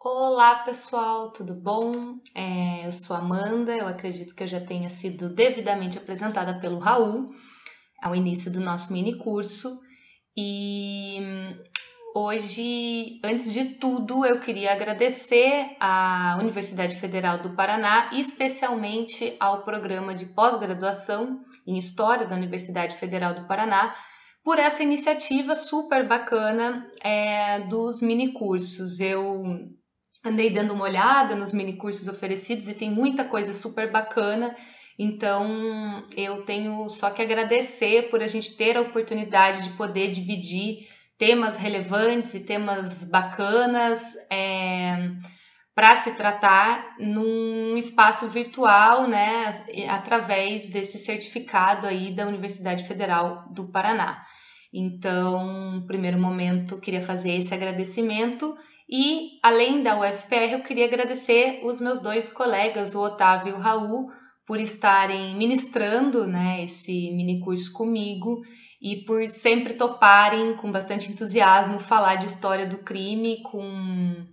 Olá pessoal, tudo bom? Eu sou Amanda, eu acredito que eu já tenha sido devidamente apresentada pelo Raul ao início do nosso mini curso e hoje, antes de tudo, eu queria agradecer à Universidade Federal do Paraná e especialmente ao programa de pós-graduação em História da Universidade Federal do Paraná por essa iniciativa super bacana dos mini cursos. Eu andei dando uma olhada nos mini cursos oferecidos e tem muita coisa super bacana. Então, eu tenho só que agradecer por a gente ter a oportunidade de poder dividir temas relevantes e temas bacanas para se tratar num espaço virtual, né, através desse certificado aí da Universidade Federal do Paraná. Então, no primeiro momento, queria fazer esse agradecimento e, além da UFPR, eu queria agradecer os meus dois colegas, o Otávio e o Raul, por estarem ministrando, né, esse mini curso comigo e por sempre toparem com bastante entusiasmo falar de história do crime com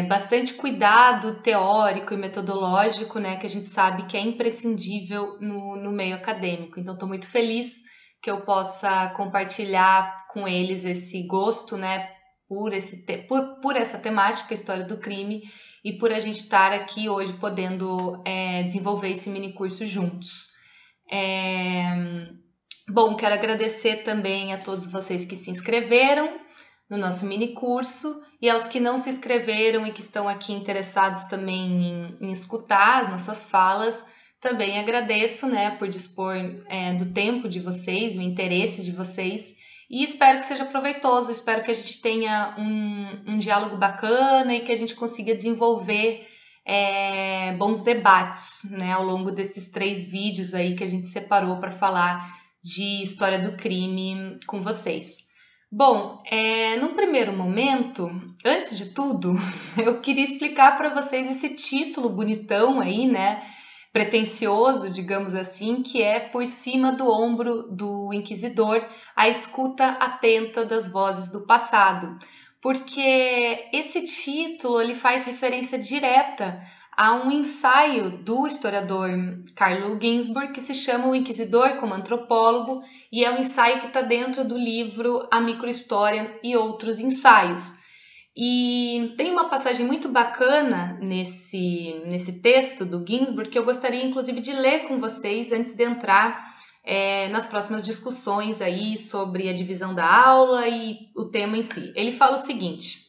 bastante cuidado teórico e metodológico, né, que a gente sabe que é imprescindível no meio acadêmico. Então, estou muito feliz que eu possa compartilhar com eles esse gosto, né, por essa temática, história do crime, e por a gente estar aqui hoje podendo desenvolver esse mini curso juntos. Bom, quero agradecer também a todos vocês que se inscreveram no nosso mini curso e aos que não se inscreveram e que estão aqui interessados também em escutar as nossas falas. Também agradeço, né, por dispor do tempo de vocês, do interesse de vocês, e espero que seja proveitoso, espero que a gente tenha um diálogo bacana e que a gente consiga desenvolver bons debates, né, ao longo desses 3 vídeos aí que a gente separou para falar de história do crime com vocês. Bom, num primeiro momento, antes de tudo, eu queria explicar para vocês esse título bonitão aí, né, pretensioso, digamos assim, que é Por Cima do Ombro do Inquisidor, a escuta atenta das vozes do passado, porque esse título ele faz referência direta a um ensaio do historiador Carlo Ginzburg que se chama O Inquisidor como Antropólogo, e é um ensaio que está dentro do livro A Microhistória e Outros Ensaios. E tem uma passagem muito bacana nesse texto do Ginzburg que eu gostaria inclusive de ler com vocês antes de entrar nas próximas discussões aí sobre a divisão da aula e o tema em si. Ele fala o seguinte: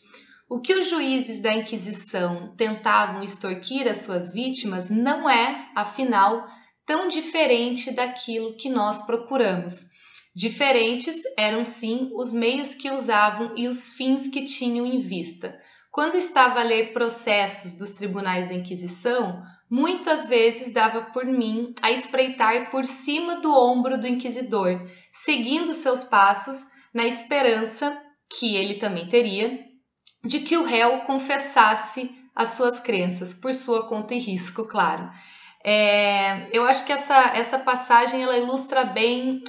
o que os juízes da Inquisição tentavam extorquir às suas vítimas não é, afinal, tão diferente daquilo que nós procuramos. Diferentes eram sim os meios que usavam e os fins que tinham em vista. Quando estava a ler processos dos tribunais da Inquisição, muitas vezes dava por mim a espreitar por cima do ombro do inquisidor, seguindo seus passos na esperança, que ele também teria, de que o réu confessasse as suas crenças, por sua conta e risco, claro. Eu acho que essa passagem ela ilustra bem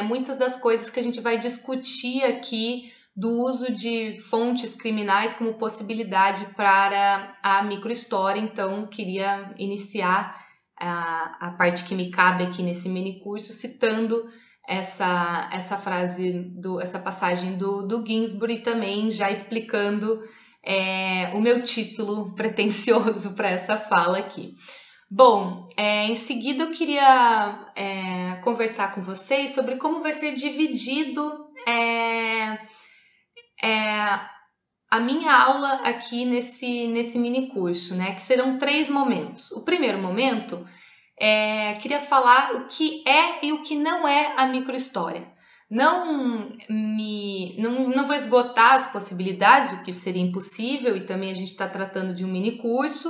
muitas das coisas que a gente vai discutir aqui do uso de fontes criminais como possibilidade para a microhistória. Então, queria iniciar a parte que me cabe aqui nesse mini curso citando essa frase, essa passagem do Ginzburg e também já explicando o meu título pretensioso para essa fala aqui. Bom, em seguida eu queria conversar com vocês sobre como vai ser dividido a minha aula aqui nesse mini curso, né? Que serão 3 momentos. O primeiro momento queria falar o que é e o que não é a microhistória. Não vou esgotar as possibilidades, o que seria impossível, e também a gente está tratando de um mini curso.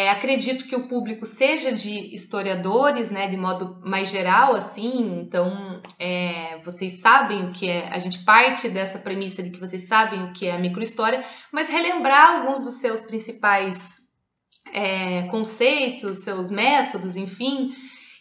Acredito que o público seja de historiadores, né, de modo mais geral, assim, então vocês sabem o que é, a gente parte dessa premissa de que vocês sabem o que é a microhistória, mas relembrar alguns dos seus principais conceitos, seus métodos, enfim,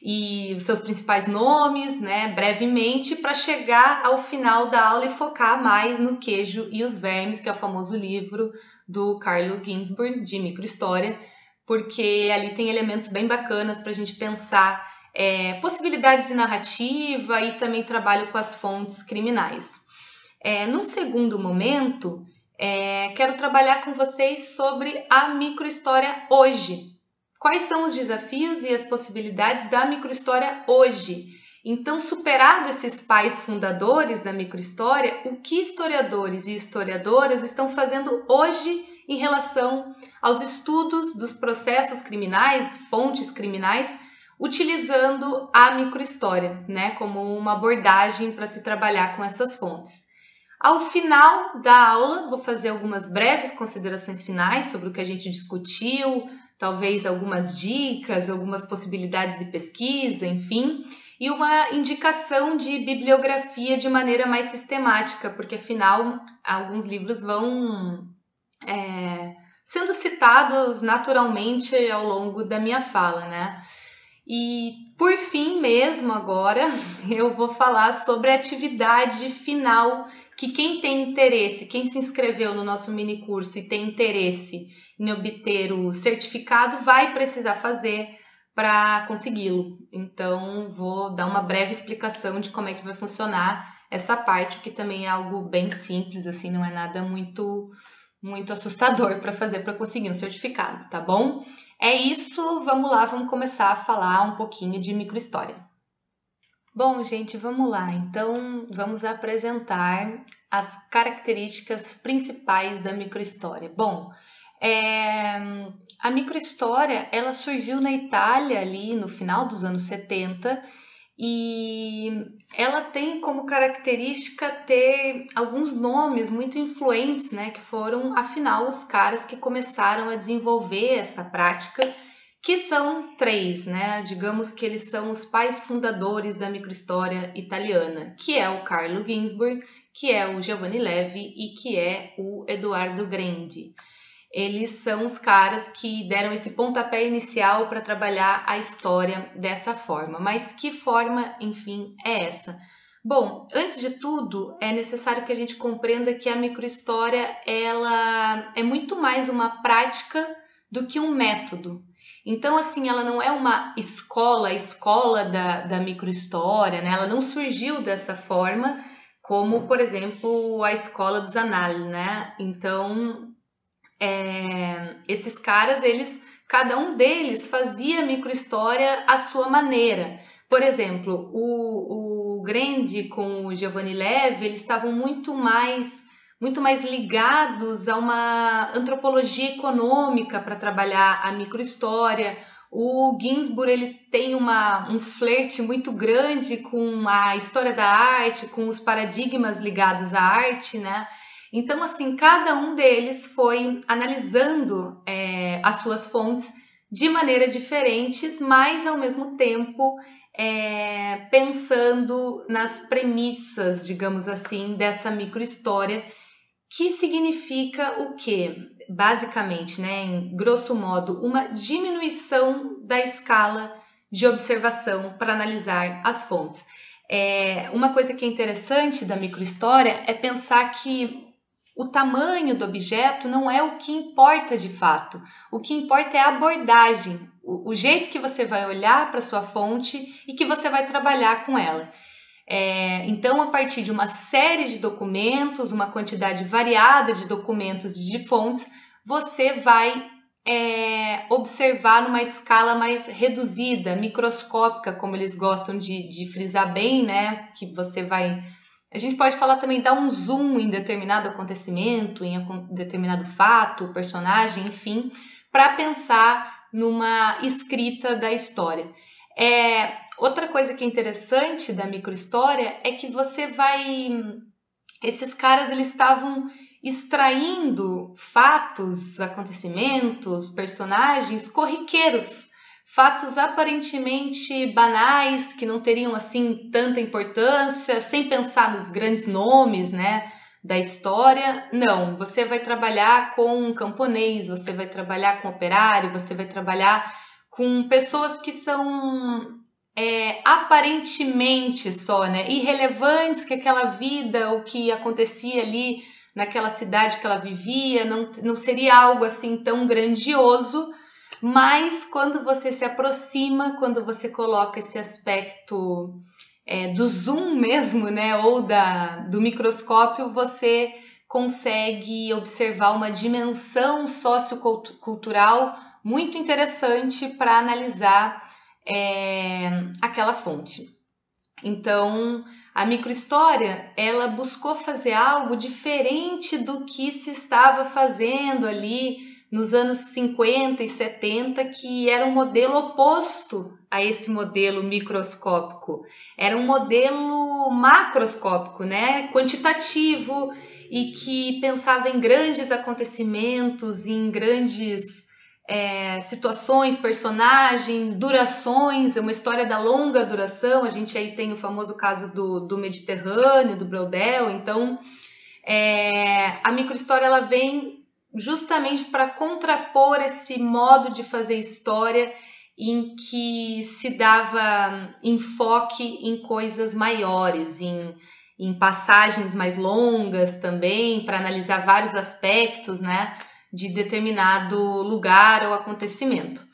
e os seus principais nomes, né, brevemente, para chegar ao final da aula e focar mais no Queijo e os Vermes, que é o famoso livro do Carlo Ginzburg, de microhistória, porque ali tem elementos bem bacanas para a gente pensar possibilidades de narrativa e também trabalho com as fontes criminais. No segundo momento, quero trabalhar com vocês sobre a microhistória hoje. Quais são os desafios e as possibilidades da microhistória hoje? Então, superado esses pais fundadores da microhistória, o que historiadores e historiadoras estão fazendo hoje em relação aos estudos dos processos criminais, fontes criminais, utilizando a microhistória, né, como uma abordagem para se trabalhar com essas fontes. Ao final da aula, vou fazer algumas breves considerações finais sobre o que a gente discutiu, talvez algumas dicas, algumas possibilidades de pesquisa, enfim, e uma indicação de bibliografia de maneira mais sistemática, porque afinal alguns livros vão sendo citados naturalmente ao longo da minha fala, né? E por fim mesmo agora eu vou falar sobre a atividade final que quem tem interesse, quem se inscreveu no nosso mini curso e tem interesse em obter o certificado vai precisar fazer para consegui-lo. Então vou dar uma breve explicação de como é que vai funcionar essa parte, o que também é algo bem simples, assim, não é nada muito assustador para fazer para conseguir um certificado, tá bom? É isso, vamos lá, vamos começar a falar um pouquinho de microhistória. Bom, gente, vamos lá. Então, vamos apresentar as características principais da microhistória. Bom, a microhistória, ela surgiu na Itália ali no final dos anos 70 e ela tem como característica ter alguns nomes muito influentes, né, que foram, afinal, os caras que começaram a desenvolver essa prática, que são três, né, digamos que eles são os pais fundadores da microhistória italiana, que é o Carlo Ginzburg, que é o Giovanni Levi e que é o Edoardo Grandi. Eles são os caras que deram esse pontapé inicial para trabalhar a história dessa forma. Mas que forma, enfim, é essa? Bom, antes de tudo, é necessário que a gente compreenda que a microhistória ela é muito mais uma prática do que um método. Então, assim, ela não é uma escola da microhistória, né? Ela não surgiu dessa forma, como, por exemplo, a escola dos Annales, né? Então, esses caras, cada um deles fazia microhistória à sua maneira. Por exemplo, o Grandi com o Giovanni Levi, eles estavam muito mais ligados a uma antropologia econômica para trabalhar a microhistória. O Ginzburg, ele tem um flerte muito grande com a história da arte, com os paradigmas ligados à arte, né? Então, assim, cada um deles foi analisando as suas fontes de maneira diferentes, mas ao mesmo tempo pensando nas premissas, digamos assim, dessa microhistória, que significa o quê? Basicamente, né, em grosso modo, uma diminuição da escala de observação para analisar as fontes. Uma coisa que é interessante da microhistória é pensar que o tamanho do objeto não é o que importa de fato. O que importa é a abordagem, o jeito que você vai olhar para sua fonte e que você vai trabalhar com ela. Então, a partir de uma série de documentos, uma quantidade variada de documentos de fontes, você vai observar numa escala mais reduzida, microscópica, como eles gostam de frisar bem, né? Que você vai... A gente pode falar também, dar um zoom em determinado acontecimento, em determinado fato, personagem, enfim, para pensar numa escrita da história. Outra coisa que é interessante da microhistória é que esses caras, eles estavam extraindo fatos, acontecimentos, personagens corriqueiros, fatos aparentemente banais, que não teriam assim tanta importância, sem pensar nos grandes nomes, né, da história. Não, você vai trabalhar com um camponês, você vai trabalhar com operário, você vai trabalhar com pessoas que são aparentemente só, né, irrelevantes, que aquela vida, o que acontecia ali naquela cidade que ela vivia, não seria algo assim tão grandioso, mas quando você se aproxima, quando você coloca esse aspecto do zoom mesmo, né, ou do microscópio, você consegue observar uma dimensão sociocultural muito interessante para analisar aquela fonte. Então, a microhistória, ela buscou fazer algo diferente do que se estava fazendo ali nos anos 50 e 70, que era um modelo oposto a esse modelo microscópico. Era um modelo macroscópico, né? Quantitativo, e que pensava em grandes acontecimentos, em grandes situações, personagens, durações, uma história da longa duração. A gente aí tem o famoso caso do Mediterrâneo, do Braudel. Então, a microhistória ela vem justamente para contrapor esse modo de fazer história em que se dava enfoque em coisas maiores, em passagens mais longas também, para analisar vários aspectos, né, de determinado lugar ou acontecimento.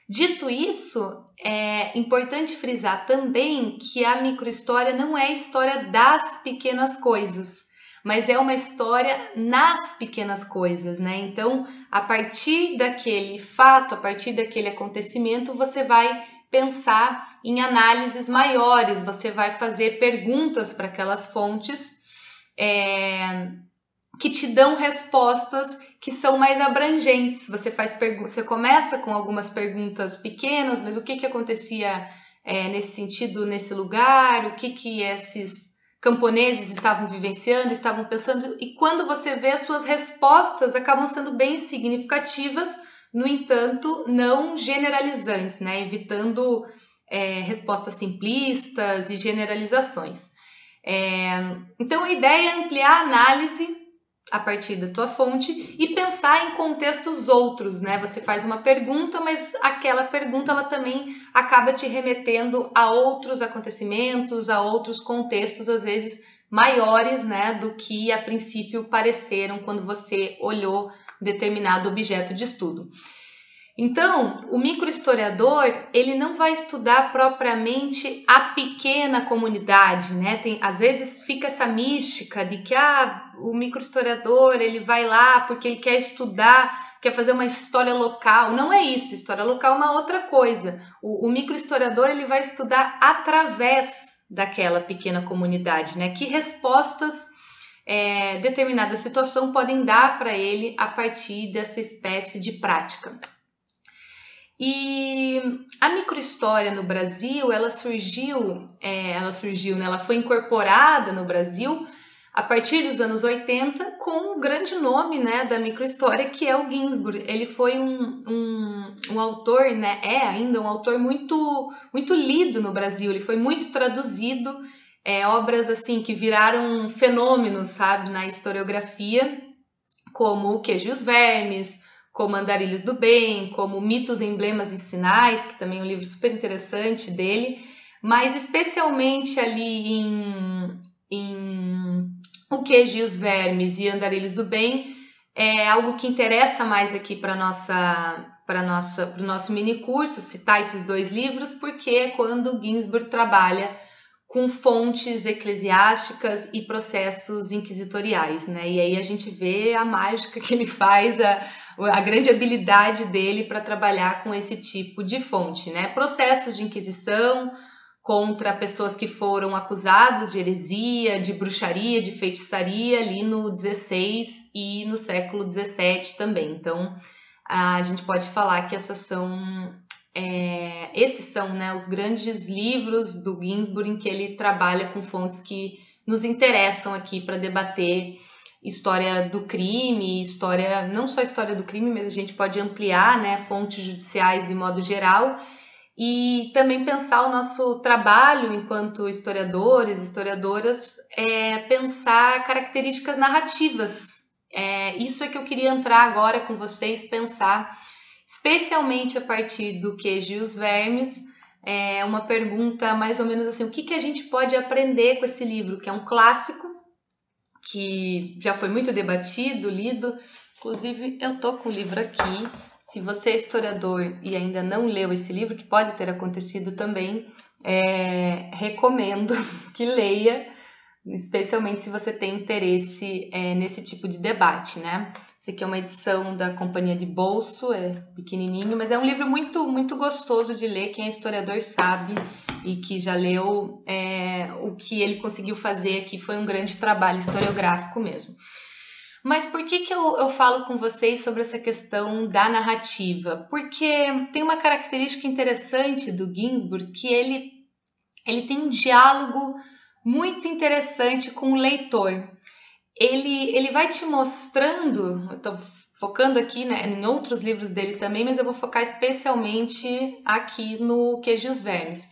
Dito isso, é importante frisar também que a microhistória não é a história das pequenas coisas, mas é uma história nas pequenas coisas, né? Então, a partir daquele fato, a partir daquele acontecimento, você vai pensar em análises maiores, você vai fazer perguntas para aquelas fontes que te dão respostas que são mais abrangentes. Você começa com algumas perguntas pequenas, mas o que acontecia nesse sentido, nesse lugar, o que esses camponeses estavam vivenciando, estavam pensando, e quando você vê, as suas respostas acabam sendo bem significativas, no entanto, não generalizantes, né? Evitando respostas simplistas e generalizações. Então, a ideia é ampliar a análise a partir da tua fonte e pensar em contextos outros, né? Você faz uma pergunta, mas aquela pergunta ela também acaba te remetendo a outros acontecimentos, a outros contextos, às vezes maiores, né, do que a princípio pareceram quando você olhou determinado objeto de estudo. Então, o microhistoriador, ele não vai estudar propriamente a pequena comunidade, né? Às vezes fica essa mística de que o microhistoriador, ele vai lá porque ele quer estudar, quer fazer uma história local. Não é isso, história local é uma outra coisa. O microhistoriador, ele vai estudar através daquela pequena comunidade, né? Que respostas determinada situação podem dar para ele a partir dessa espécie de prática. E a microhistória no Brasil, ela surgiu, né? Ela foi incorporada no Brasil a partir dos anos 80 com o grande nome, né, da microhistória, que é o Ginsburg. Ele foi um autor, né, ainda um autor muito, muito lido no Brasil, ele foi muito traduzido, obras assim que viraram fenômenos, sabe, na historiografia, como O Queijo e os Vermes, como Andarilhos do Bem, como Mitos, Emblemas e Sinais, que também é um livro super interessante dele, mas especialmente ali em O Queijo e os Vermes e Andarilhos do Bem, é algo que interessa mais aqui para o nosso mini curso, citar esses dois livros, porque é quando Ginsburg trabalha com fontes eclesiásticas e processos inquisitoriais, né? E aí a gente vê a mágica que ele faz, a grande habilidade dele para trabalhar com esse tipo de fonte, né? Processos de inquisição contra pessoas que foram acusadas de heresia, de bruxaria, de feitiçaria ali no 16 e no século 17 também. Então, a gente pode falar que esses são, né, os grandes livros do Ginsburg em que ele trabalha com fontes que nos interessam aqui para debater história do crime, não só história do crime, mas a gente pode ampliar, né, fontes judiciais de modo geral, e também pensar o nosso trabalho enquanto historiadores, historiadoras, pensar características narrativas. Isso é que eu queria entrar agora com vocês, pensar especialmente a partir do Queijo e os Vermes, é uma pergunta mais ou menos assim, o que a gente pode aprender com esse livro, que é um clássico, que já foi muito debatido, lido. Inclusive, eu tô com o livro aqui. Se você é historiador e ainda não leu esse livro, que pode ter acontecido também, recomendo que leia, especialmente se você tem interesse nesse tipo de debate, né? Esse aqui é uma edição da Companhia de Bolso, é pequenininho, mas é um livro muito, muito gostoso de ler. Quem é historiador sabe e que já leu, o que ele conseguiu fazer aqui foi um grande trabalho historiográfico mesmo. Mas por que eu falo com vocês sobre essa questão da narrativa? Porque tem uma característica interessante do Ginsburg, que ele tem um diálogo muito interessante com o leitor. Ele vai te mostrando, eu estou focando aqui, né, em outros livros dele também, mas eu vou focar especialmente aqui no Queijo e os Vermes.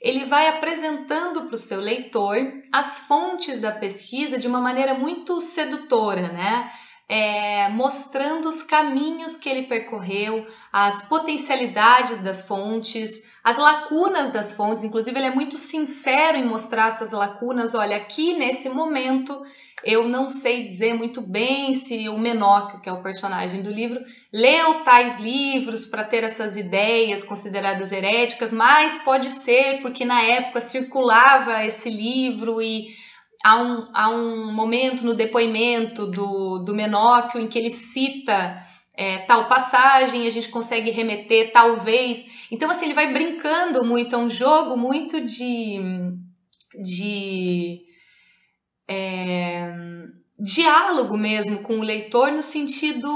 Ele vai apresentando para o seu leitor as fontes da pesquisa de uma maneira muito sedutora, né? Mostrando os caminhos que ele percorreu, as potencialidades das fontes, as lacunas das fontes. Inclusive, ele é muito sincero em mostrar essas lacunas. Olha, aqui nesse momento eu não sei dizer muito bem se o Menóquio, que é o personagem do livro, leu tais livros para ter essas ideias consideradas heréticas, mas pode ser porque na época circulava esse livro e há um momento no depoimento do Menóquio em que ele cita tal passagem, a gente consegue remeter talvez. Então, assim, ele vai brincando muito, é um jogo muito de diálogo mesmo com o leitor, no sentido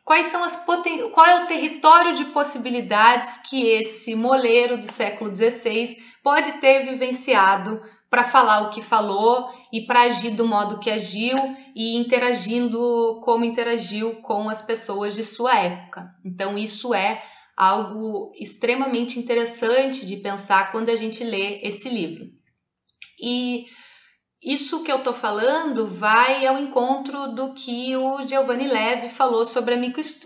qual é o território de possibilidades que esse moleiro do século XVI pode ter vivenciado para falar o que falou e para agir do modo que agiu e interagindo como interagiu com as pessoas de sua época. Então isso é algo extremamente interessante de pensar quando a gente lê esse livro. E isso que eu estou falando vai ao encontro do que o Giovanni Levi falou sobre a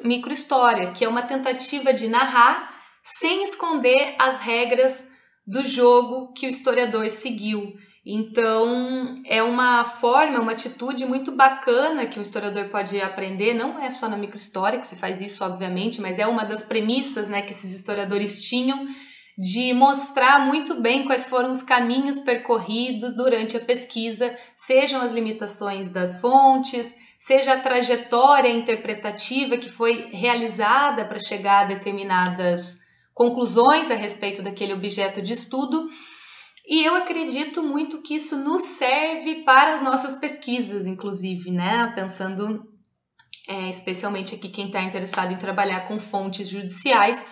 microhistória, que é uma tentativa de narrar sem esconder as regras do jogo que o historiador seguiu. Então, é uma forma, uma atitude muito bacana que o historiador pode aprender, não é só na microhistória que se faz isso, obviamente, mas é uma das premissas, né, que esses historiadores tinham, de mostrar muito bem quais foram os caminhos percorridos durante a pesquisa, sejam as limitações das fontes, seja a trajetória interpretativa que foi realizada para chegar a determinadas conclusões a respeito daquele objeto de estudo. E eu acredito muito que isso nos serve para as nossas pesquisas, inclusive, né? Pensando especialmente aqui quem está interessado em trabalhar com fontes judiciais.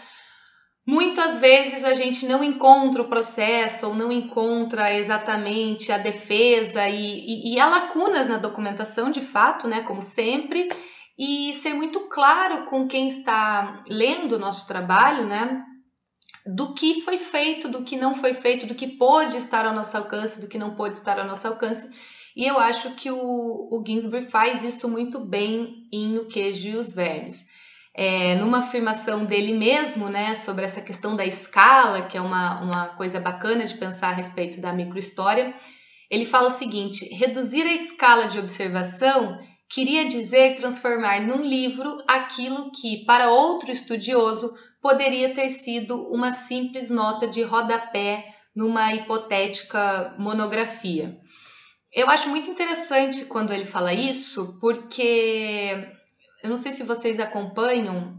Muitas vezes a gente não encontra o processo ou não encontra exatamente a defesa e há lacunas na documentação, de fato, né, como sempre, e ser muito claro com quem está lendo o nosso trabalho, né, do que foi feito, do que não foi feito, do que pôde estar ao nosso alcance, do que não pôde estar ao nosso alcance. E eu acho que o Ginsburg faz isso muito bem em O Queijo e os Vermes. Numa afirmação dele mesmo, né, sobre essa questão da escala, que é uma coisa bacana de pensar a respeito da microhistória, ele fala o seguinte: reduzir a escala de observação queria dizer transformar num livro aquilo que, para outro estudioso, poderia ter sido uma simples nota de rodapé numa hipotética monografia. Eu acho muito interessante quando ele fala isso, porque eu não sei se vocês acompanham,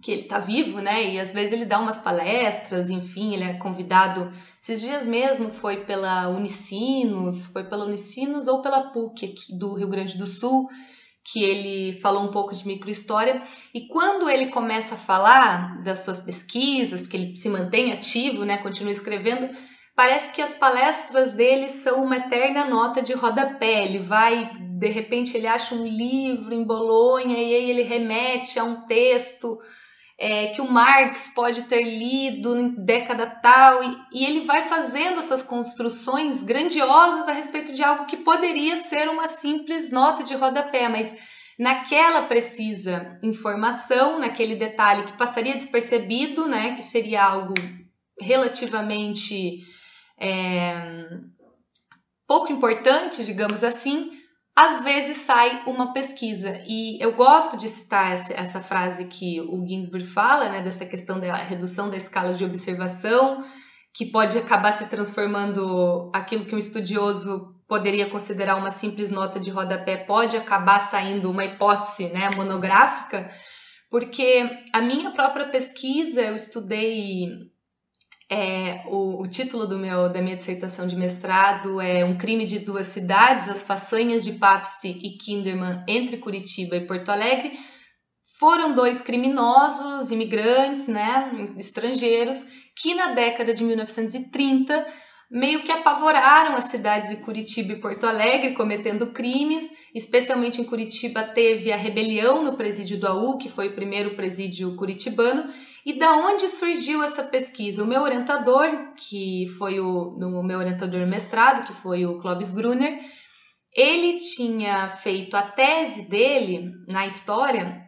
que ele tá vivo, né? E às vezes ele dá umas palestras, enfim, ele é convidado. Esses dias mesmo foi pela Unicinos ou pela PUC aqui do Rio Grande do Sul, que ele falou um pouco de microhistória. E quando ele começa a falar das suas pesquisas, porque ele se mantém ativo, né? Continua escrevendo. Parece que as palestras dele são uma eterna nota de rodapé. Ele vai, de repente, ele acha um livro em Bolonha e aí ele remete a um texto que o Marx pode ter lido em década tal, e ele vai fazendo essas construções grandiosas a respeito de algo que poderia ser uma simples nota de rodapé, mas naquela precisa informação, naquele detalhe que passaria despercebido, né, que seria algo relativamente pouco importante, digamos assim, às vezes sai uma pesquisa. E eu gosto de citar essa frase que o Ginsburg fala, né, dessa questão da redução da escala de observação, que pode acabar se transformando aquilo que um estudioso poderia considerar uma simples nota de rodapé, pode acabar saindo uma hipótese, né, monográfica, porque a minha própria pesquisa, eu estudei, o título da minha dissertação de mestrado é Um Crime de Duas Cidades, as façanhas de Papst e Kinderman entre Curitiba e Porto Alegre. Foram 2 criminosos, imigrantes, né, estrangeiros, que na década de 1930 meio que apavoraram as cidades de Curitiba e Porto Alegre, cometendo crimes. Especialmente em Curitiba teve a rebelião no presídio do AU, que foi o primeiro presídio curitibano. E da onde surgiu essa pesquisa? O meu orientador, que foi o meu orientador no mestrado, que foi o Clóvis Gruner, ele tinha feito a tese dele na história,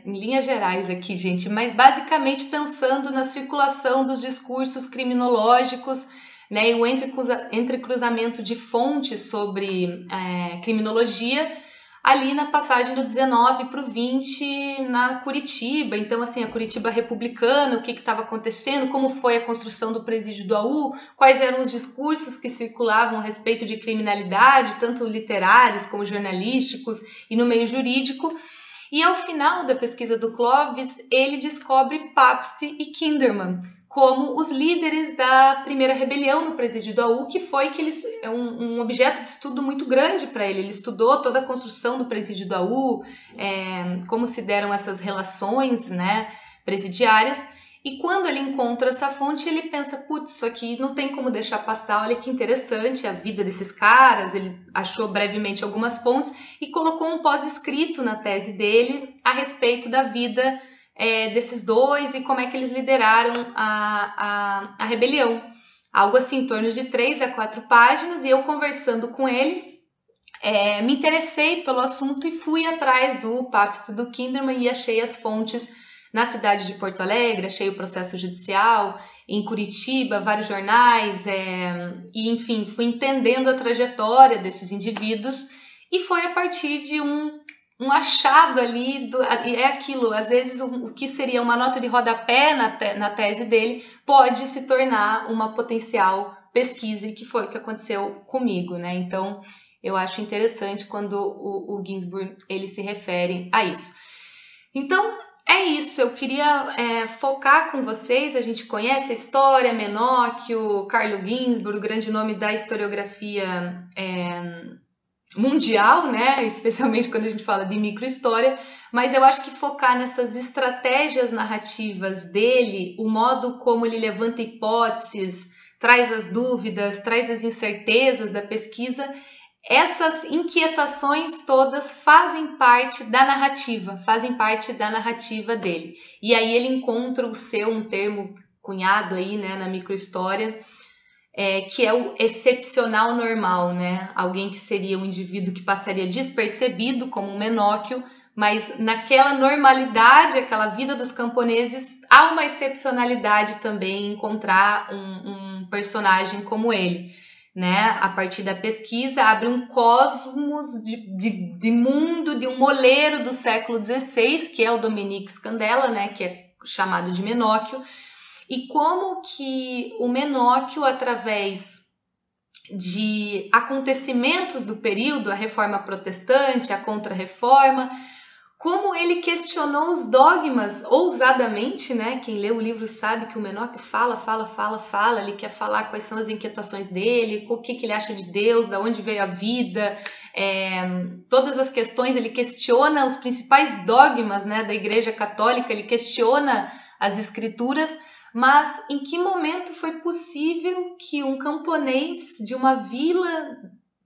em linhas gerais aqui, gente, mas basicamente pensando na circulação dos discursos criminológicos, né, e o entrecruzamento de fontes sobre criminologia ali na passagem do 19 para o 20 na Curitiba. Então, assim, a Curitiba republicana, o que estava acontecendo, como foi a construção do presídio do AU, quais eram os discursos que circulavam a respeito de criminalidade, tanto literários como jornalísticos e no meio jurídico. E ao final da pesquisa do Clóvis, ele descobre Papst e Kinderman como os líderes da primeira rebelião no presídio do AU, que foi um objeto de estudo muito grande para ele. Ele estudou toda a construção do presídio do AU, como se deram essas relações, né, presidiárias. E quando ele encontra essa fonte, ele pensa, putz, isso aqui não tem como deixar passar, olha que interessante a vida desses caras. Ele achou brevemente algumas fontes e colocou um pós-escrito na tese dele a respeito da vida desses dois e como é que eles lideraram a rebelião. Algo assim, em torno de 3 a 4 páginas, e eu conversando com ele, me interessei pelo assunto e fui atrás do Papst e do Kinderman e achei as fontes na cidade de Porto Alegre, achei o processo judicial, em Curitiba, vários jornais, e enfim, fui entendendo a trajetória desses indivíduos, e foi a partir de um achado ali, aquilo, às vezes o que seria uma nota de rodapé na tese dele, pode se tornar uma potencial pesquisa, e que foi o que aconteceu comigo, né? Então, eu acho interessante quando o Ginsburg, ele se refere a isso. Então, é isso, eu queria focar com vocês. A gente conhece a história, Menóquio, Carlo Ginzburg, o grande nome da historiografia mundial, né? Especialmente quando a gente fala de microhistória, mas eu acho que focar nessas estratégias narrativas dele, o modo como ele levanta hipóteses, traz as dúvidas, traz as incertezas da pesquisa, essas inquietações todas fazem parte da narrativa dele. E aí ele encontra um termo cunhado aí, né, na microhistória, que é o excepcional normal, né? Alguém que seria um indivíduo que passaria despercebido como um Menóquio, mas naquela normalidade, aquela vida dos camponeses, há uma excepcionalidade também em encontrar um personagem como ele. Né? A partir da pesquisa, abre um cosmos de mundo, de um moleiro do século XVI, que é o Dominique Scandella, né? Que é chamado de Menóquio, e como que o Menóquio, através de acontecimentos do período, a Reforma Protestante, a Contra-Reforma, como ele questionou os dogmas ousadamente, né? Quem lê o livro sabe que o Menóquio fala, ele quer falar quais são as inquietações dele, o que ele acha de Deus, de onde veio a vida, todas as questões, ele questiona os principais dogmas, né, da Igreja Católica, ele questiona as escrituras, mas em que momento foi possível que um camponês de uma vila,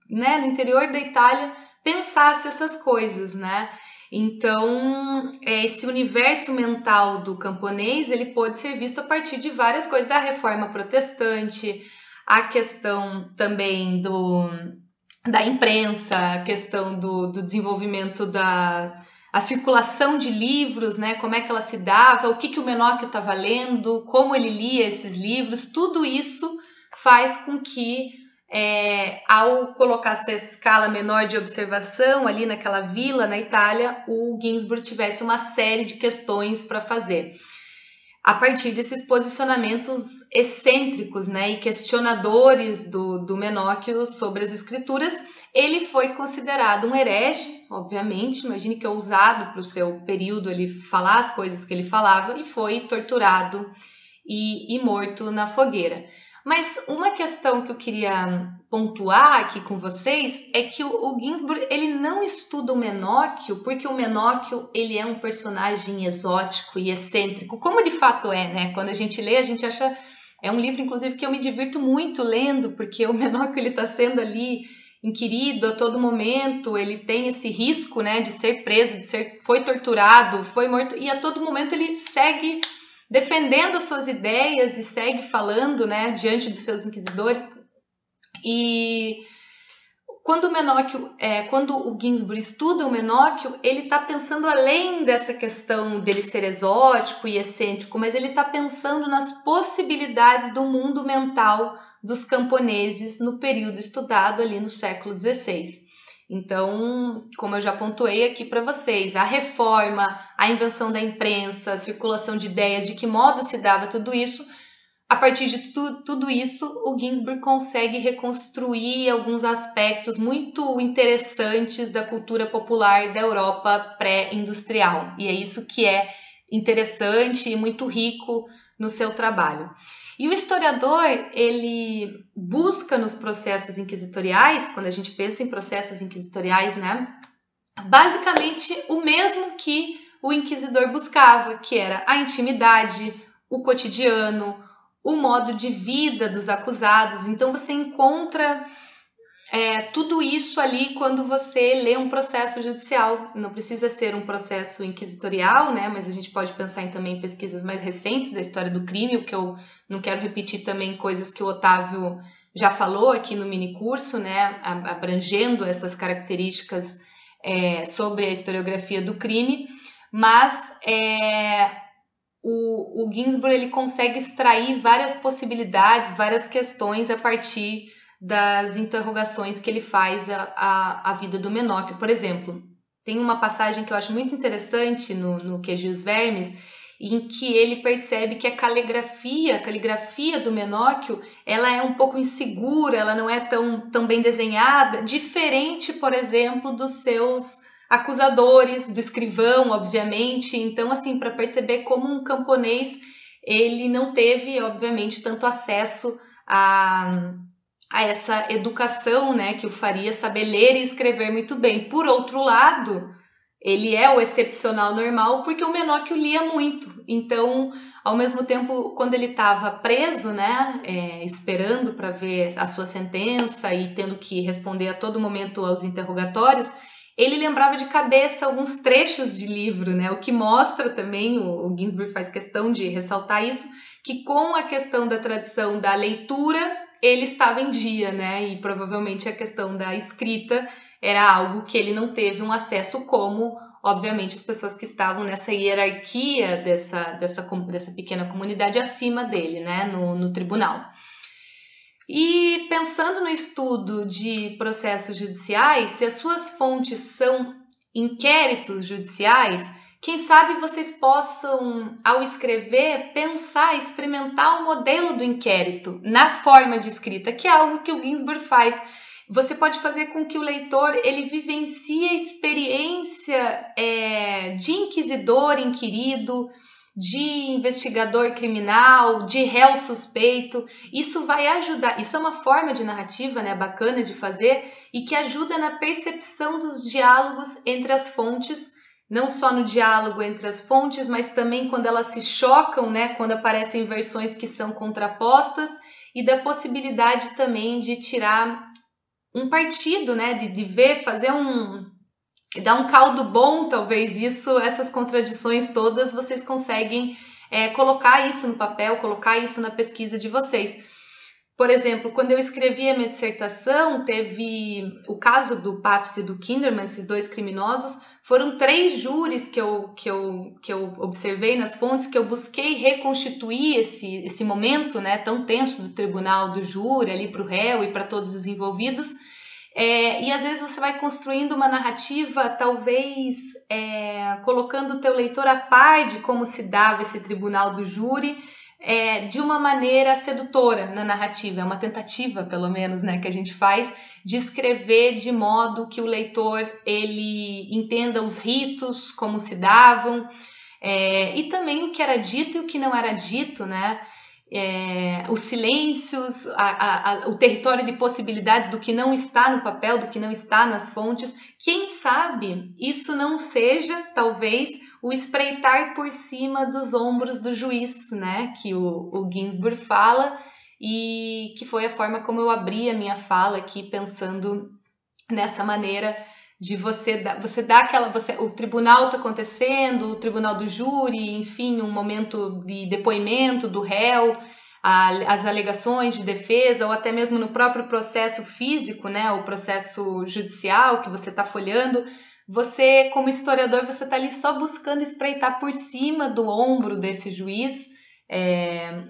né, no interior da Itália pensasse essas coisas, né? Então, esse universo mental do camponês, ele pode ser visto a partir de várias coisas, da Reforma Protestante, a questão também da imprensa, a questão do desenvolvimento a circulação de livros, né, como é que ela se dava, o que o Menóquio estava lendo, como ele lia esses livros, tudo isso faz com que, ao colocar essa escala menor de observação ali naquela vila na Itália, o Ginsburg tivesse uma série de questões para fazer. A partir desses posicionamentos excêntricos, né, e questionadores do Menóquio sobre as escrituras, ele foi considerado um herege, obviamente, imagine que ousado para o seu período ele falar as coisas que ele falava, e foi torturado e morto na fogueira. Mas uma questão que eu queria pontuar aqui com vocês é que o Ginsburg ele não estuda o Menóquio porque o Menóquio ele é um personagem exótico e excêntrico, como de fato é, né? Quando a gente lê, a gente acha... É um livro, inclusive, que eu me divirto muito lendo, porque o Menóquio ele está sendo ali inquirido a todo momento, ele tem esse risco, né, de ser preso, foi torturado, foi morto, e a todo momento ele segue defendendo as suas ideias e segue falando, né, diante dos seus inquisidores. E quando o Ginsburg estuda o Menóquio, ele está pensando além dessa questão dele ser exótico e excêntrico, mas ele está pensando nas possibilidades do mundo mental dos camponeses no período estudado ali no século XVI. Então, como eu já pontuei aqui para vocês, a reforma, a invenção da imprensa, a circulação de ideias, de que modo se dava tudo isso, a partir de tudo isso, o Ginsburg consegue reconstruir alguns aspectos muito interessantes da cultura popular da Europa pré-industrial. E é isso que é interessante e muito rico no seu trabalho. E o historiador, ele busca nos processos inquisitoriais, quando a gente pensa em processos inquisitoriais, né, basicamente o mesmo que o inquisidor buscava, que era a intimidade, o cotidiano, o modo de vida dos acusados. Então você encontra tudo isso ali quando você lê um processo judicial. Não precisa ser um processo inquisitorial, né? Mas a gente pode pensar também em pesquisas mais recentes da história do crime, o que eu não quero repetir também coisas que o Otávio já falou aqui no minicurso, né? Abrangendo essas características sobre a historiografia do crime, mas o Ginsburg ele consegue extrair várias possibilidades, várias questões a partir das interrogações que ele faz à vida do Menóquio. Por exemplo, tem uma passagem que eu acho muito interessante no Que os Vermes, em que ele percebe que a caligrafia do Menóquio, ela é um pouco insegura, ela não é tão bem desenhada, diferente, por exemplo, dos seus acusadores, do escrivão, obviamente. Então, assim, para perceber como um camponês, ele não teve, obviamente, tanto acesso a essa educação, né, que o faria saber ler e escrever muito bem. Por outro lado, ele é o excepcional normal porque o Menóquio lia muito. Então, ao mesmo tempo, quando ele estava preso, né, esperando para ver a sua sentença e tendo que responder a todo momento aos interrogatórios, ele lembrava de cabeça alguns trechos de livro, né, o que mostra também, o Ginsburg faz questão de ressaltar isso, que com a questão da tradição da leitura, ele estava em dia, né, e provavelmente a questão da escrita era algo que ele não teve um acesso como, obviamente, as pessoas que estavam nessa hierarquia dessa pequena comunidade acima dele, né, no tribunal. E pensando no estudo de processos judiciais, se as suas fontes são inquéritos judiciais, quem sabe vocês possam, ao escrever, pensar, experimentar o modelo do inquérito na forma de escrita, que é algo que o Ginsburg faz. Você pode fazer com que o leitor ele vivencie a experiência de inquisidor inquirido, de investigador criminal, de réu suspeito. Isso vai ajudar, isso é uma forma de narrativa, né, bacana de fazer e que ajuda na percepção dos diálogos entre as fontes, não só no diálogo entre as fontes, mas também quando elas se chocam, né, quando aparecem versões que são contrapostas, e da possibilidade também de tirar um partido, né, de ver, dar um caldo bom, talvez essas contradições todas, vocês conseguem colocar isso no papel, colocar isso na pesquisa de vocês. Por exemplo, quando eu escrevi a minha dissertação, teve o caso do Pabst e do Kinderman, esses dois criminosos, foram 3 júris que eu observei nas fontes, que eu busquei reconstituir esse momento, né, tão tenso do tribunal, do júri, ali para o réu e para todos os envolvidos. E às vezes você vai construindo uma narrativa, talvez colocando o teu leitor a par de como se dava esse tribunal do júri, de uma maneira sedutora na narrativa. É uma tentativa, pelo menos, né, que a gente faz de escrever de modo que o leitor ele entenda os ritos, como se davam, e também o que era dito e o que não era dito, né? Os silêncios, o território de possibilidades do que não está no papel, do que não está nas fontes. Quem sabe isso não seja, talvez, o espreitar por cima dos ombros do juiz, né? Que o Ginsburg fala, e que foi a forma como eu abri a minha fala aqui, pensando nessa maneira de você dar aquela... o tribunal está acontecendo, o tribunal do júri, enfim, um momento de depoimento do réu, as alegações de defesa, ou até mesmo no próprio processo físico, né, o processo judicial que você está folhando. Você, como historiador, você está ali só buscando espreitar por cima do ombro desse juiz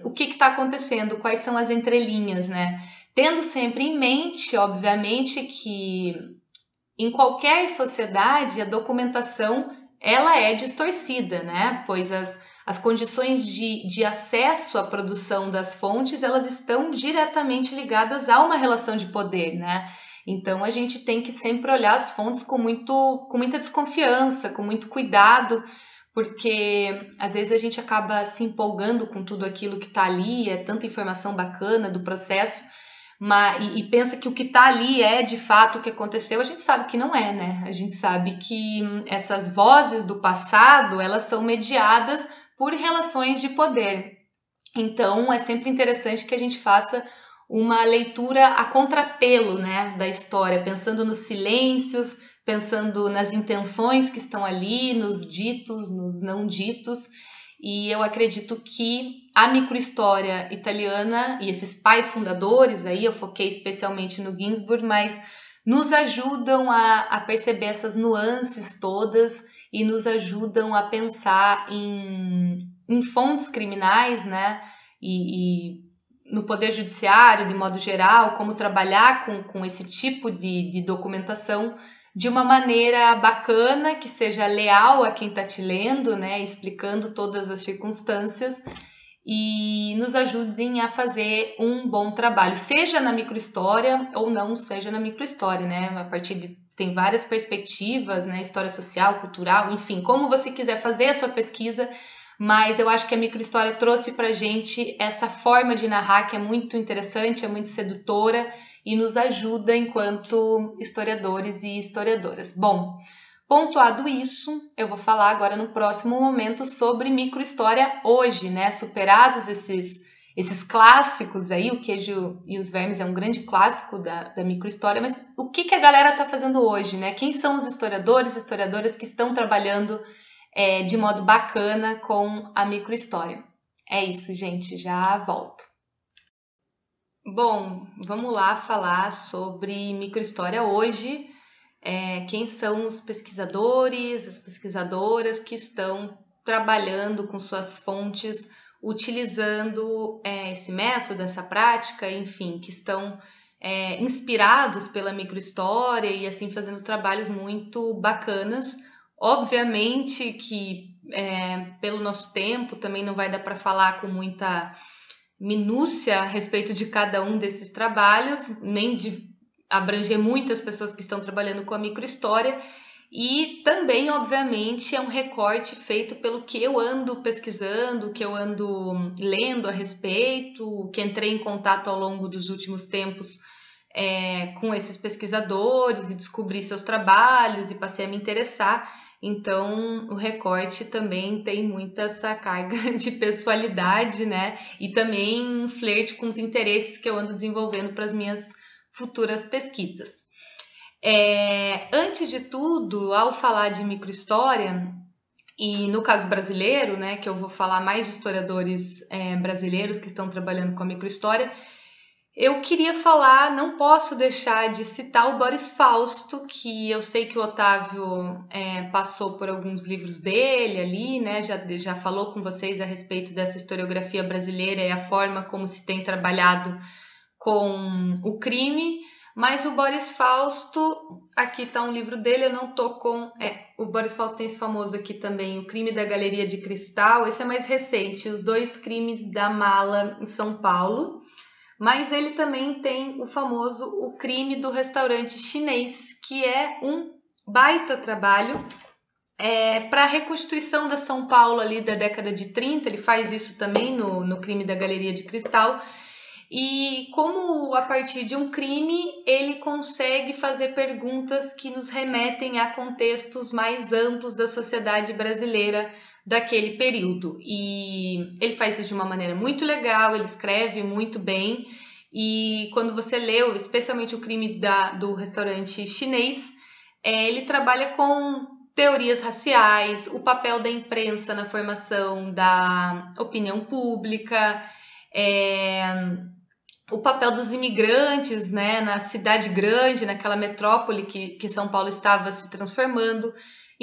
o que está acontecendo, quais são as entrelinhas, né? Tendo sempre em mente, obviamente, que em qualquer sociedade, a documentação ela é distorcida, né? Pois as condições de acesso à produção das fontes, elas estão diretamente ligadas a uma relação de poder, né? Então, a gente tem que sempre olhar as fontes com muita desconfiança, com muito cuidado, porque às vezes a gente acaba se empolgando com tudo aquilo que está ali, é tanta informação bacana do processo, e pensa que o que está ali é de fato o que aconteceu. A gente sabe que não é, né? A gente sabe que essas vozes do passado, elas são mediadas por relações de poder. Então, é sempre interessante que a gente faça uma leitura a contrapelo, né, da história, pensando nos silêncios, pensando nas intenções que estão ali, nos ditos, nos não ditos. E eu acredito que a microhistória italiana e esses pais fundadores, aí eu foquei especialmente no Ginsburg, mas nos ajudam a perceber essas nuances todas e nos ajudam a pensar em fontes criminais, né? E no poder judiciário, de modo geral, como trabalhar com esse tipo de documentação de uma maneira bacana, que seja leal a quem está te lendo, né, explicando todas as circunstâncias, e nos ajudem a fazer um bom trabalho, seja na microhistória ou não seja na microhistória, né, a partir de... tem várias perspectivas, né, história social, cultural, enfim, como você quiser fazer a sua pesquisa, mas eu acho que a microhistória trouxe pra gente essa forma de narrar que é muito interessante, é muito sedutora, e nos ajuda enquanto historiadores e historiadoras. Bom, pontuado isso, eu vou falar agora no próximo momento sobre microhistória hoje, né? Superados esses clássicos aí, o Queijo e os Vermes é um grande clássico da microhistória, mas o que a galera tá fazendo hoje, né? Quem são os historiadores e historiadoras que estão trabalhando de modo bacana com a microhistória? É isso, gente, já volto. Bom, vamos lá falar sobre microhistória hoje. Quem são os pesquisadores, as pesquisadoras que estão trabalhando com suas fontes, utilizando esse método, essa prática, enfim, que estão inspirados pela microhistória e assim fazendo trabalhos muito bacanas. Obviamente que pelo nosso tempo também não vai dar para falar com muita minúcia a respeito de cada um desses trabalhos, nem de abranger muitas pessoas que estão trabalhando com a microhistória, e também, obviamente, é um recorte feito pelo que eu ando pesquisando, que eu ando lendo a respeito, que entrei em contato ao longo dos últimos tempos com esses pesquisadores e descobri seus trabalhos e passei a me interessar. Então, o recorte também tem muita essa carga de pessoalidade, né? E também um flerte com os interesses que eu ando desenvolvendo para as minhas futuras pesquisas. Antes de tudo, ao falar de microhistória, e no caso brasileiro, né, que eu vou falar mais de historiadores brasileiros que estão trabalhando com a microhistória, Eu queria falar, não posso deixar de citar o Boris Fausto, que eu sei que o Otávio passou por alguns livros dele ali, né? Já falou com vocês a respeito dessa historiografia brasileira e a forma como se tem trabalhado com o crime, mas o Boris Fausto, aqui está um livro dele, eu não tô com... o Boris Fausto tem esse famoso aqui também, O Crime da Galeria de Cristal, esse é mais recente, Os Dois Crimes da Mala em São Paulo. Mas ele também tem o famoso O Crime do Restaurante Chinês, que é um baita trabalho para a reconstituição da São Paulo ali da década de 30. Ele faz isso também no Crime da Galeria de Cristal. E como a partir de um crime ele consegue fazer perguntas que nos remetem a contextos mais amplos da sociedade brasileira daquele período. E ele faz isso de uma maneira muito legal, ele escreve muito bem. E quando você leu, especialmente o crime do restaurante chinês, ele trabalha com teorias raciais, o papel da imprensa na formação da opinião pública, o papel dos imigrantes, né, na cidade grande, naquela metrópole que São Paulo estava se transformando.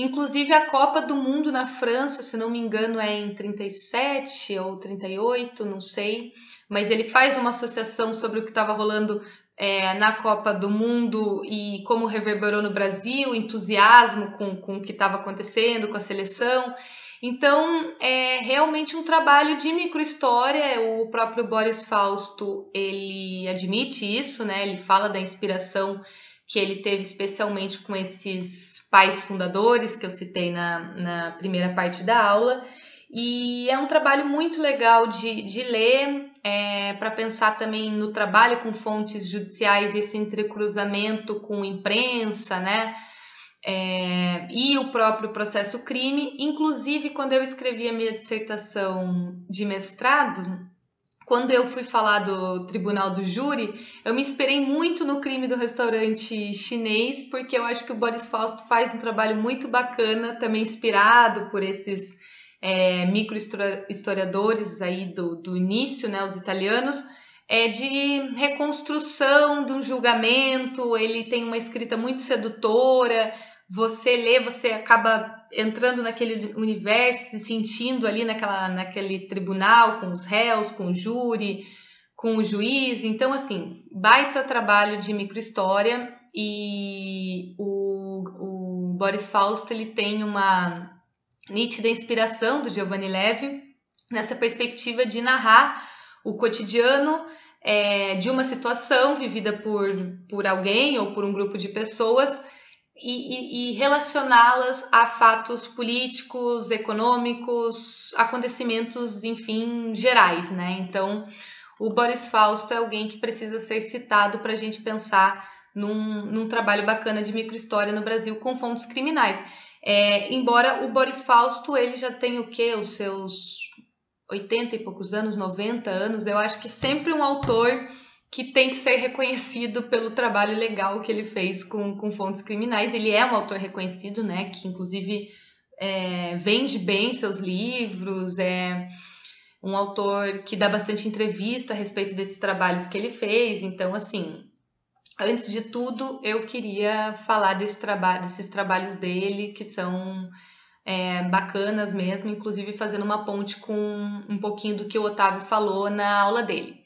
Inclusive a Copa do Mundo na França, se não me engano, é em 37 ou 38, não sei. Mas ele faz uma associação sobre o que estava rolando na Copa do Mundo e como reverberou no Brasil, entusiasmo com o que estava acontecendo, com a seleção. Então, é realmente um trabalho de microhistória. O próprio Boris Fausto, ele admite isso, né? Ele fala da inspiração que ele teve especialmente com esses pais fundadores que eu citei na primeira parte da aula. E é um trabalho muito legal de ler, para pensar também no trabalho com fontes judiciais, esse entrecruzamento com imprensa, né? E o próprio processo crime. Inclusive, quando eu escrevi a minha dissertação de mestrado, quando eu fui falar do tribunal do júri, eu me inspirei muito no crime do restaurante chinês, porque eu acho que o Boris Fausto faz um trabalho muito bacana, também inspirado por esses micro-historiadores aí do início, né, os italianos, de reconstrução de um julgamento. Ele tem uma escrita muito sedutora, você lê, você acaba entrando naquele universo, se sentindo ali naquele tribunal, com os réus, com o júri, com o juiz. Então, assim, baita trabalho de microhistória. E o Boris Fausto, ele tem uma nítida inspiração do Giovanni Levi nessa perspectiva de narrar o cotidiano de uma situação vivida por alguém ou por um grupo de pessoas e relacioná-las a fatos políticos, econômicos, acontecimentos, enfim, gerais, né? Então, o Boris Fausto é alguém que precisa ser citado para a gente pensar num trabalho bacana de microhistória no Brasil com fontes criminais. Embora o Boris Fausto, ele já tenha o quê? Os seus 80 e poucos anos, 90 anos, eu acho que sempre um autor que tem que ser reconhecido pelo trabalho legal que ele fez com fontes criminais. Ele é um autor reconhecido, né, que inclusive vende bem seus livros, é um autor que dá bastante entrevista a respeito desses trabalhos que ele fez. Então, assim, antes de tudo, eu queria falar desses trabalhos dele, que são bacanas mesmo, inclusive fazendo uma ponte com um pouquinho do que o Otávio falou na aula dele.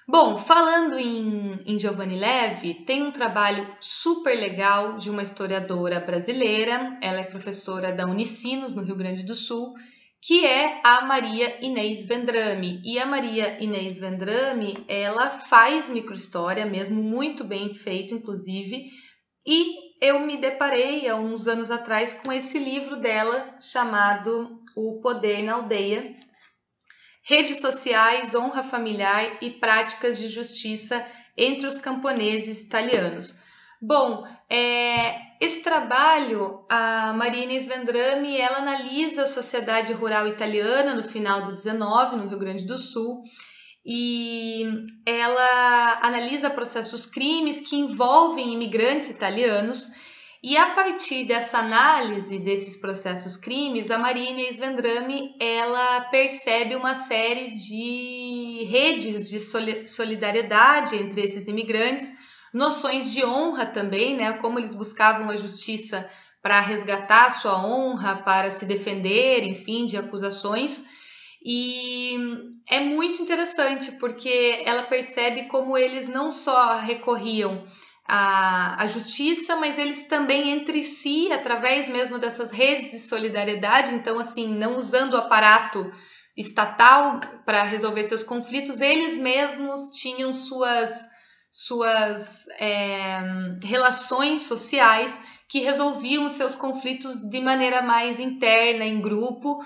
Bom, falando em Giovanni Levi, tem um trabalho super legal de uma historiadora brasileira, ela é professora da Unicinos, no Rio Grande do Sul, que é a Maria Inês Vendrame. E a Maria Inês Vendrame, ela faz microhistória mesmo, muito bem feito, inclusive, e eu me deparei há uns anos atrás com esse livro dela chamado O Poder na Aldeia, Redes Sociais, Honra Familiar e Práticas de Justiça entre os Camponeses Italianos. Bom, esse trabalho, a Maria Inês Vendrame, ela analisa a sociedade rural italiana no final do 19, no Rio Grande do Sul, e ela analisa processos crimes que envolvem imigrantes italianos E a partir dessa análise desses processos crimes, a Maria Inês Vendrame, ela percebe uma série de redes de solidariedade entre esses imigrantes, noções de honra também, né, como eles buscavam a justiça para resgatar sua honra, para se defender, enfim, de acusações. E é muito interessante porque ela percebe como eles não só recorriam à justiça, mas eles também entre si, através mesmo dessas redes de solidariedade, então assim, não usando o aparato estatal para resolver seus conflitos, eles mesmos tinham suas relações sociais que resolviam os seus conflitos de maneira mais interna, em grupo,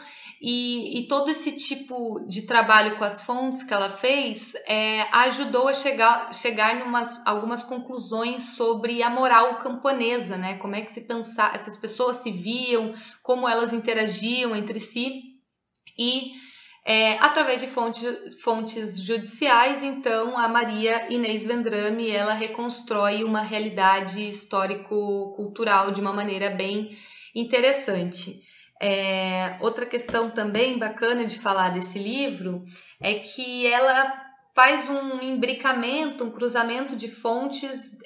e todo esse tipo de trabalho com as fontes que ela fez ajudou a chegar em algumas conclusões sobre a moral camponesa, né? Como é que se pensar, essas pessoas se viam, como elas interagiam entre si, e através de fontes judiciais, então, a Maria Inês Vendrame, ela reconstrói uma realidade histórico-cultural de uma maneira bem interessante. Outra questão também bacana de falar desse livro é que ela faz um imbricamento, um cruzamento de fontes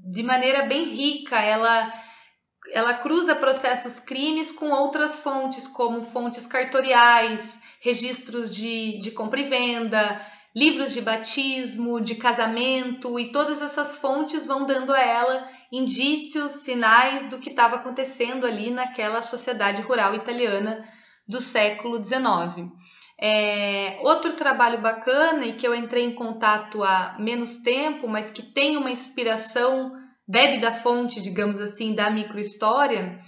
de maneira bem rica. Ela cruza processos crimes com outras fontes, como fontes cartoriais, registros de compra e venda, livros de batismo, de casamento, e todas essas fontes vão dando a ela indícios, sinais do que estava acontecendo ali naquela sociedade rural italiana do século XIX. Outro trabalho bacana e que eu entrei em contato há menos tempo, mas que tem uma inspiração, bebe da fonte, digamos assim, da microhistória,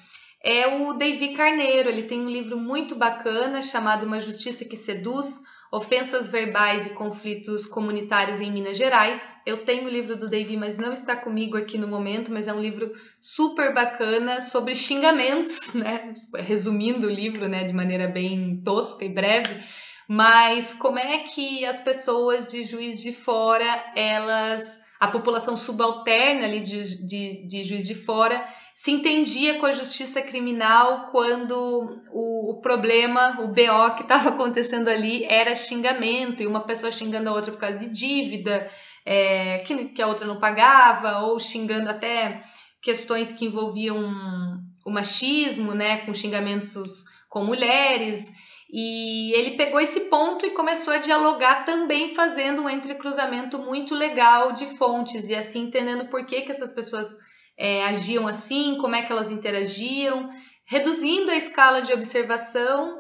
é o Davi Carneiro. Ele tem um livro muito bacana chamado Uma Justiça que Seduz, Ofensas Verbais e Conflitos Comunitários em Minas Gerais. Eu tenho o livro do Davi, mas não está comigo aqui no momento, mas é um livro super bacana sobre xingamentos, né? Resumindo o livro, né, de maneira bem tosca e breve, mas como é que as pessoas de Juiz de Fora, a população subalterna ali de Juiz de Fora, se entendia com a justiça criminal quando o problema, o BO que estava acontecendo ali era xingamento, e uma pessoa xingando a outra por causa de dívida, que a outra não pagava, ou xingando até questões que envolviam o machismo, né, com xingamentos com mulheres. E ele pegou esse ponto e começou a dialogar também, fazendo um entrecruzamento muito legal de fontes, e assim entendendo por que essas pessoas agiam assim, como é que elas interagiam, reduzindo a escala de observação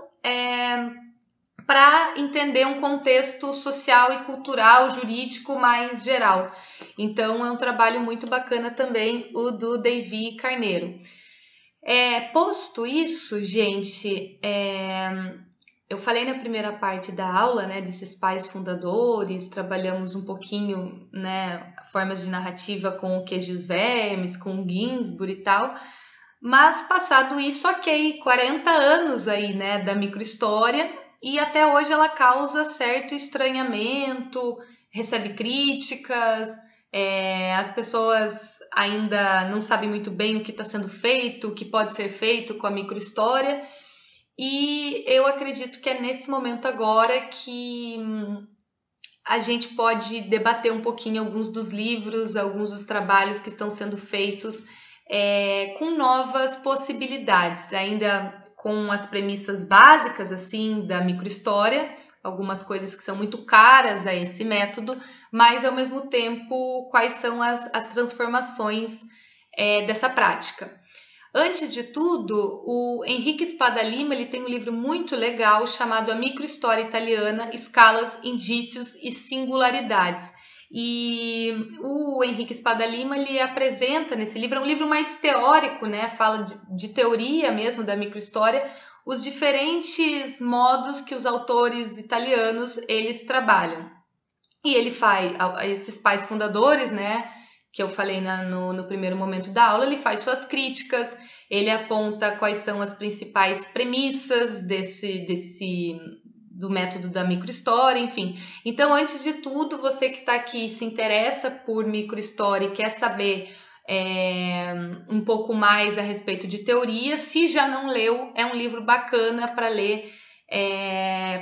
para entender um contexto social e cultural, jurídico mais geral. Então é um trabalho muito bacana também o do Davi Carneiro. Posto isso, gente, eu falei na primeira parte da aula, né, desses pais fundadores, trabalhamos um pouquinho, né, formas de narrativa com o Queijo e os Vermes, com o Ginsburg e tal, mas passado isso, 40 anos aí, né, da microhistória, e até hoje ela causa certo estranhamento, recebe críticas, as pessoas ainda não sabem muito bem o que está sendo feito, o que pode ser feito com a microhistória. E eu acredito que é nesse momento agora que a gente pode debater um pouquinho alguns dos livros, alguns dos trabalhos que estão sendo feitos com novas possibilidades, ainda com as premissas básicas assim da microhistória, algumas coisas que são muito caras a esse método, mas ao mesmo tempo quais são as transformações dessa prática. Antes de tudo, o Henrique Spada Lima ele tem um livro muito legal chamado A Microhistória Italiana, Escalas, Indícios e Singularidades. E o Henrique Spada Lima ele apresenta nesse livro, é um livro mais teórico, né? Fala de teoria mesmo da microhistória, os diferentes modos que os autores italianos eles trabalham. E ele faz, esses pais fundadores, né, que eu falei no primeiro momento da aula, ele faz suas críticas, ele aponta quais são as principais premissas do método da microhistória, enfim. Então, antes de tudo, você que está aqui se interessa por microhistória e quer saber um pouco mais a respeito de teoria. Se já não leu, é um livro bacana para ler,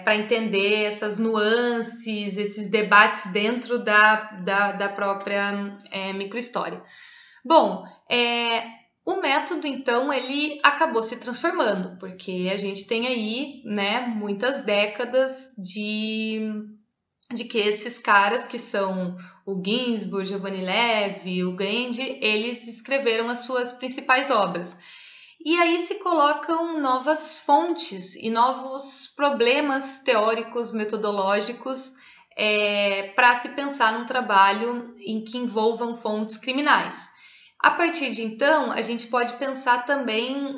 para entender essas nuances, esses debates dentro da própria microhistória. Bom, o método, então, ele acabou se transformando, porque a gente tem aí, né, muitas décadas de que esses caras, que são o Ginsburg, Giovanni Levi, o Gandhi, eles escreveram as suas principais obras. E aí se colocam novas fontes e novos problemas teóricos, metodológicos, para se pensar num trabalho em que envolvam fontes criminais. A partir de então, a gente pode pensar também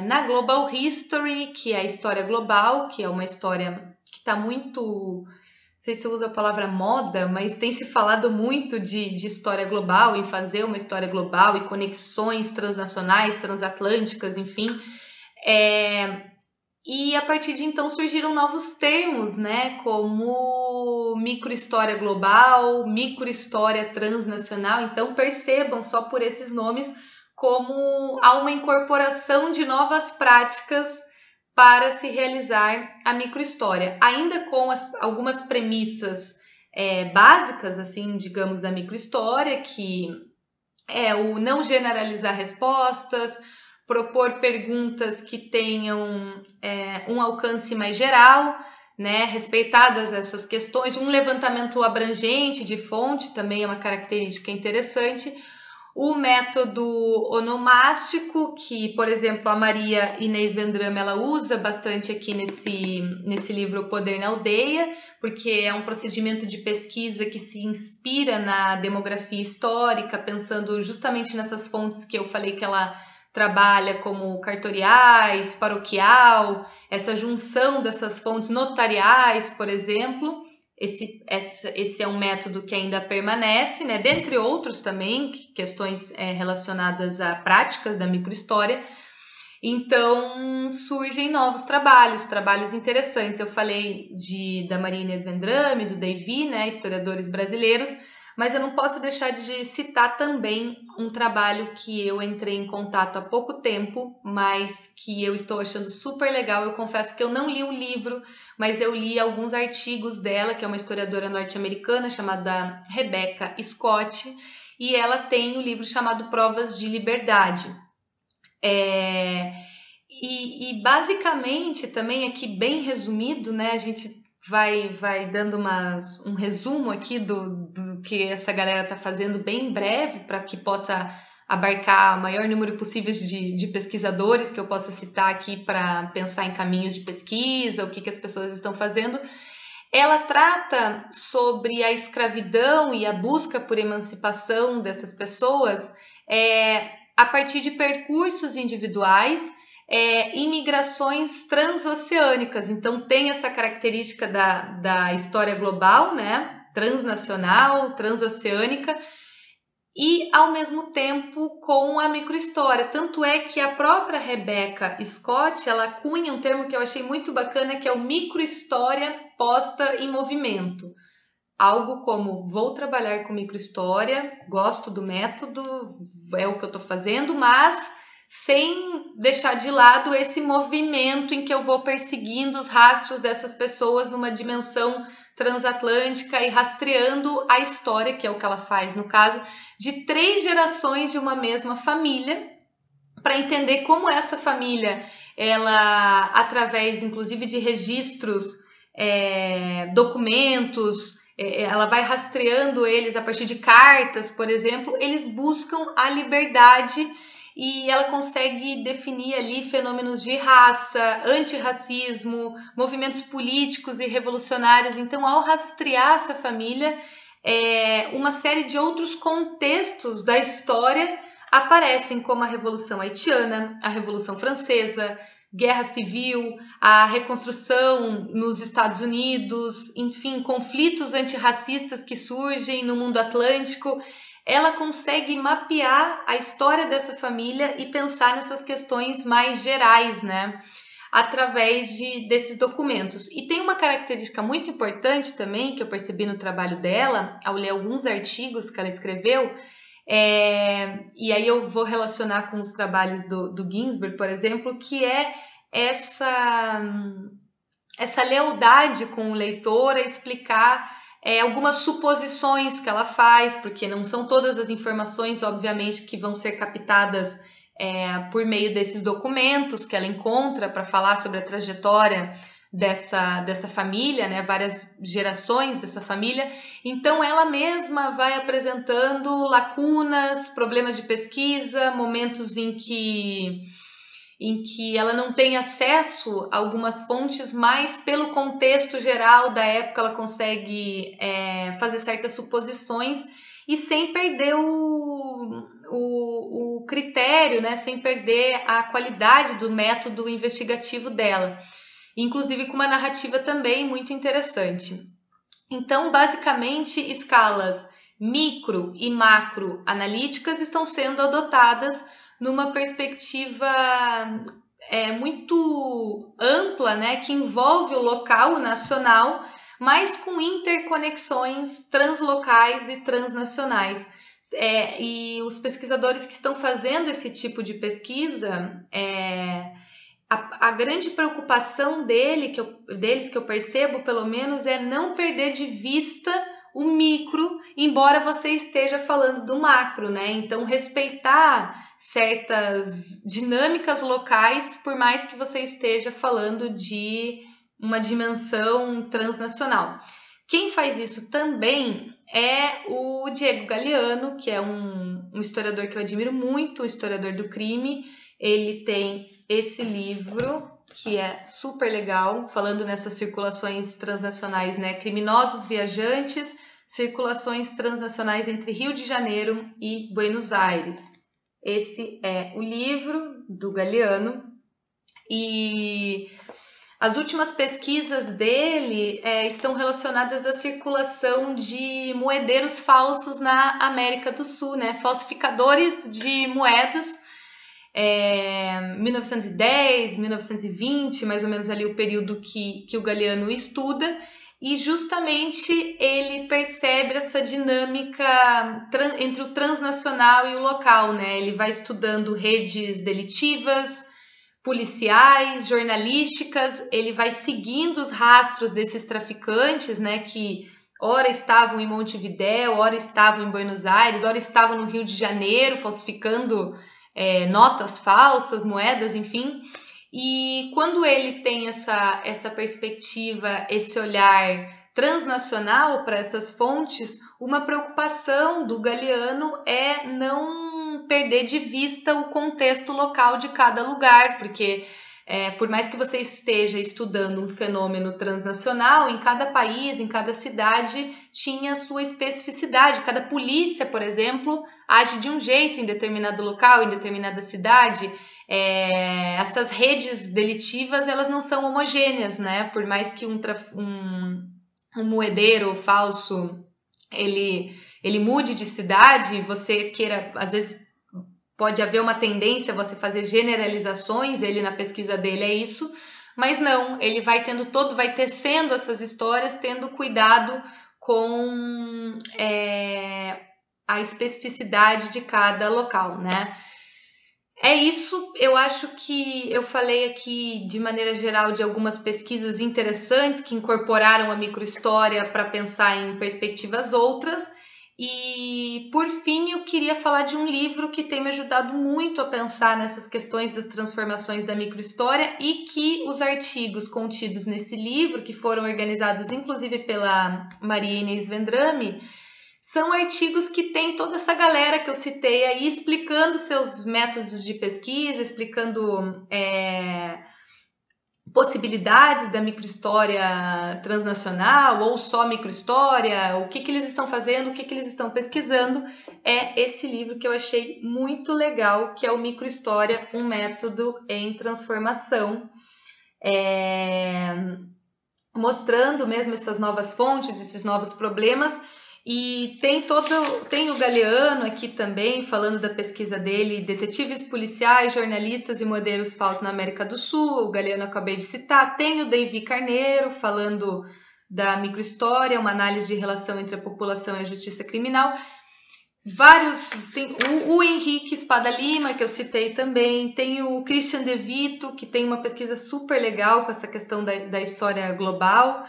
na Global History, que é a história global, que é uma história que está muito... Não sei se usa a palavra moda, mas tem se falado muito de história global, em fazer uma história global e conexões transnacionais, transatlânticas, enfim. E a partir de então surgiram novos termos, né, como microhistória global, microhistória transnacional. Então percebam só por esses nomes como há uma incorporação de novas práticas para se realizar a microhistória, ainda com algumas premissas básicas, assim, digamos, da microhistória, que é o não generalizar respostas, propor perguntas que tenham um alcance mais geral, né, respeitadas essas questões, um levantamento abrangente de fonte também é uma característica interessante. O método onomástico, que, por exemplo, a Maria Inês Vendrame, ela usa bastante aqui nesse livro O Poder na Aldeia, porque é um procedimento de pesquisa que se inspira na demografia histórica, pensando justamente nessas fontes que eu falei que ela trabalha, como cartoriais, paroquial, essa junção dessas fontes notariais, por exemplo. Esse é um método que ainda permanece, né? Dentre outros também, questões relacionadas a práticas da microhistória. Então, surgem novos trabalhos interessantes. Eu falei da Maria Inês Vendrame, do Davy, né? Historiadores brasileiros, mas eu não posso deixar de citar também um trabalho que eu entrei em contato há pouco tempo, mas que eu estou achando super legal. Eu confesso que eu não li o livro, mas eu li alguns artigos dela, que é uma historiadora norte-americana chamada Rebecca Scott, e ela tem um livro chamado Provas de Liberdade. E basicamente, também aqui bem resumido, né, a gente vai dando um resumo aqui do que essa galera está fazendo bem breve, para que possa abarcar o maior número possível de pesquisadores que eu possa citar aqui para pensar em caminhos de pesquisa, o que as pessoas estão fazendo. Ela trata sobre a escravidão e a busca por emancipação dessas pessoas a partir de percursos individuais em migrações transoceânicas. Então tem essa característica da história global, né? Transnacional, transoceânica, e ao mesmo tempo com a microhistória. Tanto é que a própria Rebecca Scott, ela cunha um termo que eu achei muito bacana, que é o microhistória posta em movimento. Algo como: vou trabalhar com microhistória, gosto do método, é o que eu estou fazendo, mas sem deixar de lado esse movimento em que eu vou perseguindo os rastros dessas pessoas numa dimensão transatlântica e rastreando a história, que é o que ela faz no caso, de 3 gerações de uma mesma família, para entender como essa família, ela, através inclusive de registros, documentos, ela vai rastreando eles a partir de cartas, por exemplo, eles buscam a liberdade, e ela consegue definir ali fenômenos de raça, antirracismo, movimentos políticos e revolucionários. Então, ao rastrear essa família, uma série de outros contextos da história aparecem, como a Revolução Haitiana, a Revolução Francesa, Guerra Civil, a reconstrução nos Estados Unidos, enfim, conflitos antirracistas que surgem no mundo atlântico. Ela consegue mapear a história dessa família e pensar nessas questões mais gerais, né? Através desses documentos. E tem uma característica muito importante também, que eu percebi no trabalho dela, ao ler alguns artigos que ela escreveu, E aí eu vou relacionar com os trabalhos do Ginsberg, por exemplo, que é essa lealdade com o leitor a explicar algumas suposições que ela faz, porque não são todas as informações, obviamente, que vão ser captadas por meio desses documentos que ela encontra para falar sobre a trajetória dessa família, né, várias gerações dessa família. Então ela mesma vai apresentando lacunas, problemas de pesquisa, momentos em que ela não tem acesso a algumas fontes, mas pelo contexto geral da época ela consegue fazer certas suposições e sem perder o critério, né, sem perder a qualidade do método investigativo dela. Inclusive com uma narrativa também muito interessante. Então, basicamente, escalas micro e macro analíticas estão sendo adotadas numa perspectiva muito ampla, né, que envolve o local, o nacional, mas com interconexões translocais e transnacionais. E os pesquisadores que estão fazendo esse tipo de pesquisa, a grande preocupação deles, que eu percebo pelo menos, é não perder de vista o micro, embora você esteja falando do macro, né? Então, respeitar certas dinâmicas locais, por mais que você esteja falando de uma dimensão transnacional. Quem faz isso também é o Diego Galeano, que é um historiador que eu admiro muito, um historiador do crime. Ele tem esse livro, que é super legal, falando nessas circulações transnacionais, né? Criminosos Viajantes, circulações transnacionais entre Rio de Janeiro e Buenos Aires. Esse é o livro do Galeano. E as últimas pesquisas dele estão relacionadas à circulação de moedeiros falsos na América do Sul, né? Falsificadores de moedas. 1910, 1920, mais ou menos ali o período que o Galeano estuda, e justamente ele percebe essa dinâmica entre o transnacional e o local, né? Ele vai estudando redes delitivas, policiais, jornalísticas, ele vai seguindo os rastros desses traficantes, né? Que ora estavam em Montevidéu, ora estavam em Buenos Aires, ora estavam no Rio de Janeiro, falsificando notas falsas, moedas, enfim. E quando ele tem essa perspectiva, esse olhar transnacional para essas fontes, uma preocupação do Galeano é não perder de vista o contexto local de cada lugar, porque por mais que você esteja estudando um fenômeno transnacional, em cada país, em cada cidade, tinha a sua especificidade. Cada polícia, por exemplo, age de um jeito em determinado local, em determinada cidade. Essas redes delitivas, elas não são homogêneas, né? Por mais que um moedeiro falso, ele mude de cidade, você queira, às vezes, pode haver uma tendência a você fazer generalizações, ele na pesquisa dele é isso, mas não, ele vai tecendo essas histórias, tendo cuidado com a especificidade de cada local, né? É isso, eu acho que eu falei aqui de maneira geral de algumas pesquisas interessantes que incorporaram a microhistória para pensar em perspectivas outras. E, por fim, eu queria falar de um livro que tem me ajudado muito a pensar nessas questões das transformações da microhistória e que os artigos contidos nesse livro, que foram organizados inclusive pela Maria Inês Vendrame, são artigos que tem toda essa galera que eu citei aí explicando seus métodos de pesquisa, explicando possibilidades da microhistória transnacional ou só microhistória, o que eles estão fazendo, o que eles estão pesquisando. É esse livro que eu achei muito legal, que é o Microhistória, um método em transformação, mostrando mesmo essas novas fontes, esses novos problemas. E tem o Galeano aqui também, falando da pesquisa dele, detetives policiais, jornalistas e moedeiros falsos na América do Sul, o Galeano eu acabei de citar. Tem o Davi Carneiro, falando da microhistória, uma análise de relação entre a população e a justiça criminal. vários, tem o Henrique Espada Lima, que eu citei também, tem o Christian De Vito, que tem uma pesquisa super legal com essa questão da história global,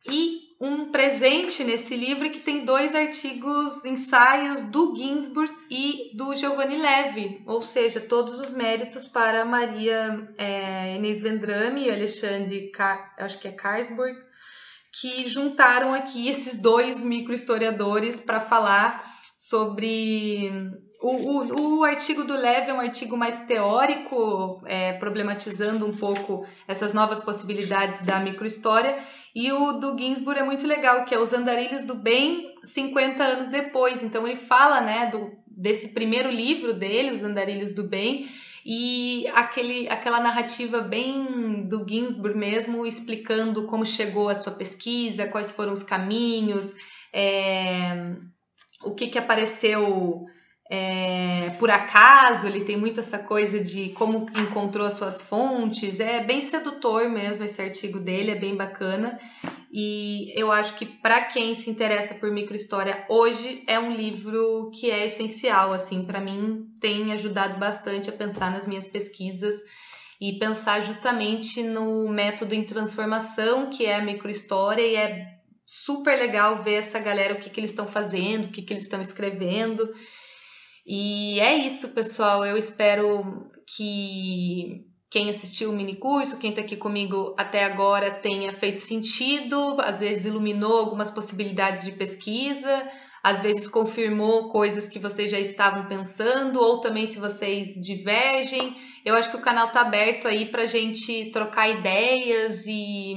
e um presente nesse livro que tem 2 artigos, ensaios do Ginsburg e do Giovanni Levi, ou seja, todos os méritos para Maria Inês Vendrame e Alexandre, acho que é Karsburg, que juntaram aqui esses 2 microhistoriadores para falar sobre... O artigo do Levi é um artigo mais teórico, problematizando um pouco essas novas possibilidades da microhistória, e o do Ginsburg é muito legal, que é Os Andarilhos do Bem 50 anos depois. Então ele fala, né, desse primeiro livro dele, Os Andarilhos do Bem, e aquela narrativa bem do Ginsburg mesmo, explicando como chegou a sua pesquisa, quais foram os caminhos, o que apareceu por acaso. Ele tem muito essa coisa de como encontrou as suas fontes. É bem sedutor mesmo esse artigo dele, é bem bacana. E eu acho que para quem se interessa por microhistória hoje é um livro que é essencial, assim, para mim tem ajudado bastante a pensar nas minhas pesquisas e pensar justamente no método em transformação que é a microhistória, e é super legal ver essa galera, o que eles estão fazendo, o que eles estão escrevendo. E é isso, pessoal. Eu espero que quem assistiu o minicurso, quem está aqui comigo até agora, tenha feito sentido, às vezes iluminou algumas possibilidades de pesquisa, às vezes confirmou coisas que vocês já estavam pensando, ou também se vocês divergem. Eu acho que o canal está aberto aí para a gente trocar ideias, e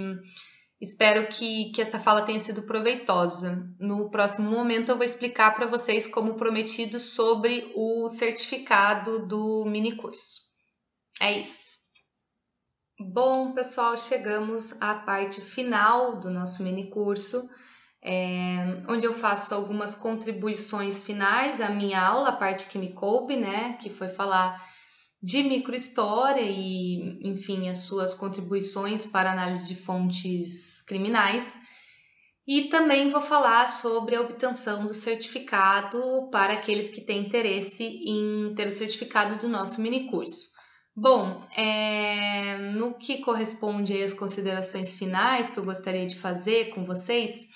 espero que essa fala tenha sido proveitosa. No próximo momento eu vou explicar para vocês, como prometido, sobre o certificado do minicurso. É isso. Bom, pessoal, chegamos à parte final do nosso minicurso, onde eu faço algumas contribuições finais à minha aula, a parte que me coube, né, que foi falar de microhistória e, enfim, as suas contribuições para análise de fontes criminais. E também vou falar sobre a obtenção do certificado para aqueles que têm interesse em ter o certificado do nosso minicurso. Bom, no que corresponde às considerações finais que eu gostaria de fazer com vocês,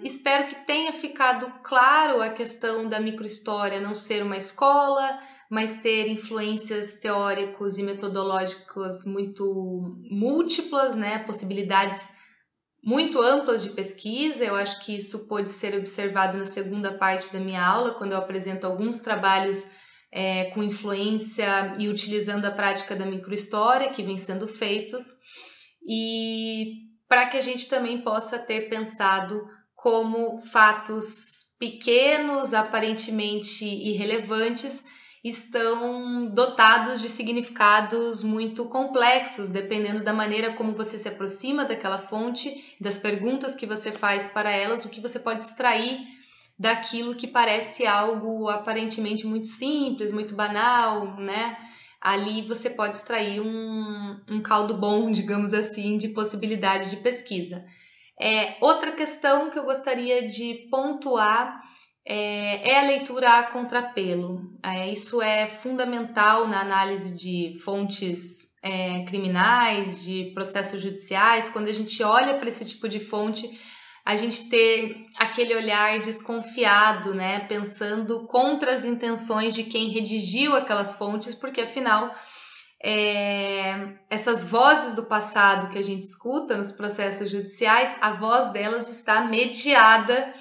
espero que tenha ficado claro a questão da microhistória não ser uma escola, mas ter influências teóricos e metodológicas muito múltiplas, né? Possibilidades muito amplas de pesquisa. Eu acho que isso pode ser observado na segunda parte da minha aula, quando eu apresento alguns trabalhos com influência e utilizando a prática da microhistória que vem sendo feitos, e para que a gente também possa ter pensado como fatos pequenos, aparentemente irrelevantes, estão dotados de significados muito complexos, dependendo da maneira como você se aproxima daquela fonte, das perguntas que você faz para elas, o que você pode extrair daquilo que parece algo aparentemente muito simples, muito banal, né? Ali você pode extrair um caldo bom, digamos assim, de possibilidade de pesquisa. Outra questão que eu gostaria de pontuar é a leitura a contrapelo. Isso é fundamental na análise de fontes criminais, de processos judiciais. Quando a gente olha para esse tipo de fonte, a gente ter aquele olhar desconfiado, né, pensando contra as intenções de quem redigiu aquelas fontes, porque afinal essas vozes do passado que a gente escuta nos processos judiciais, a voz delas está mediada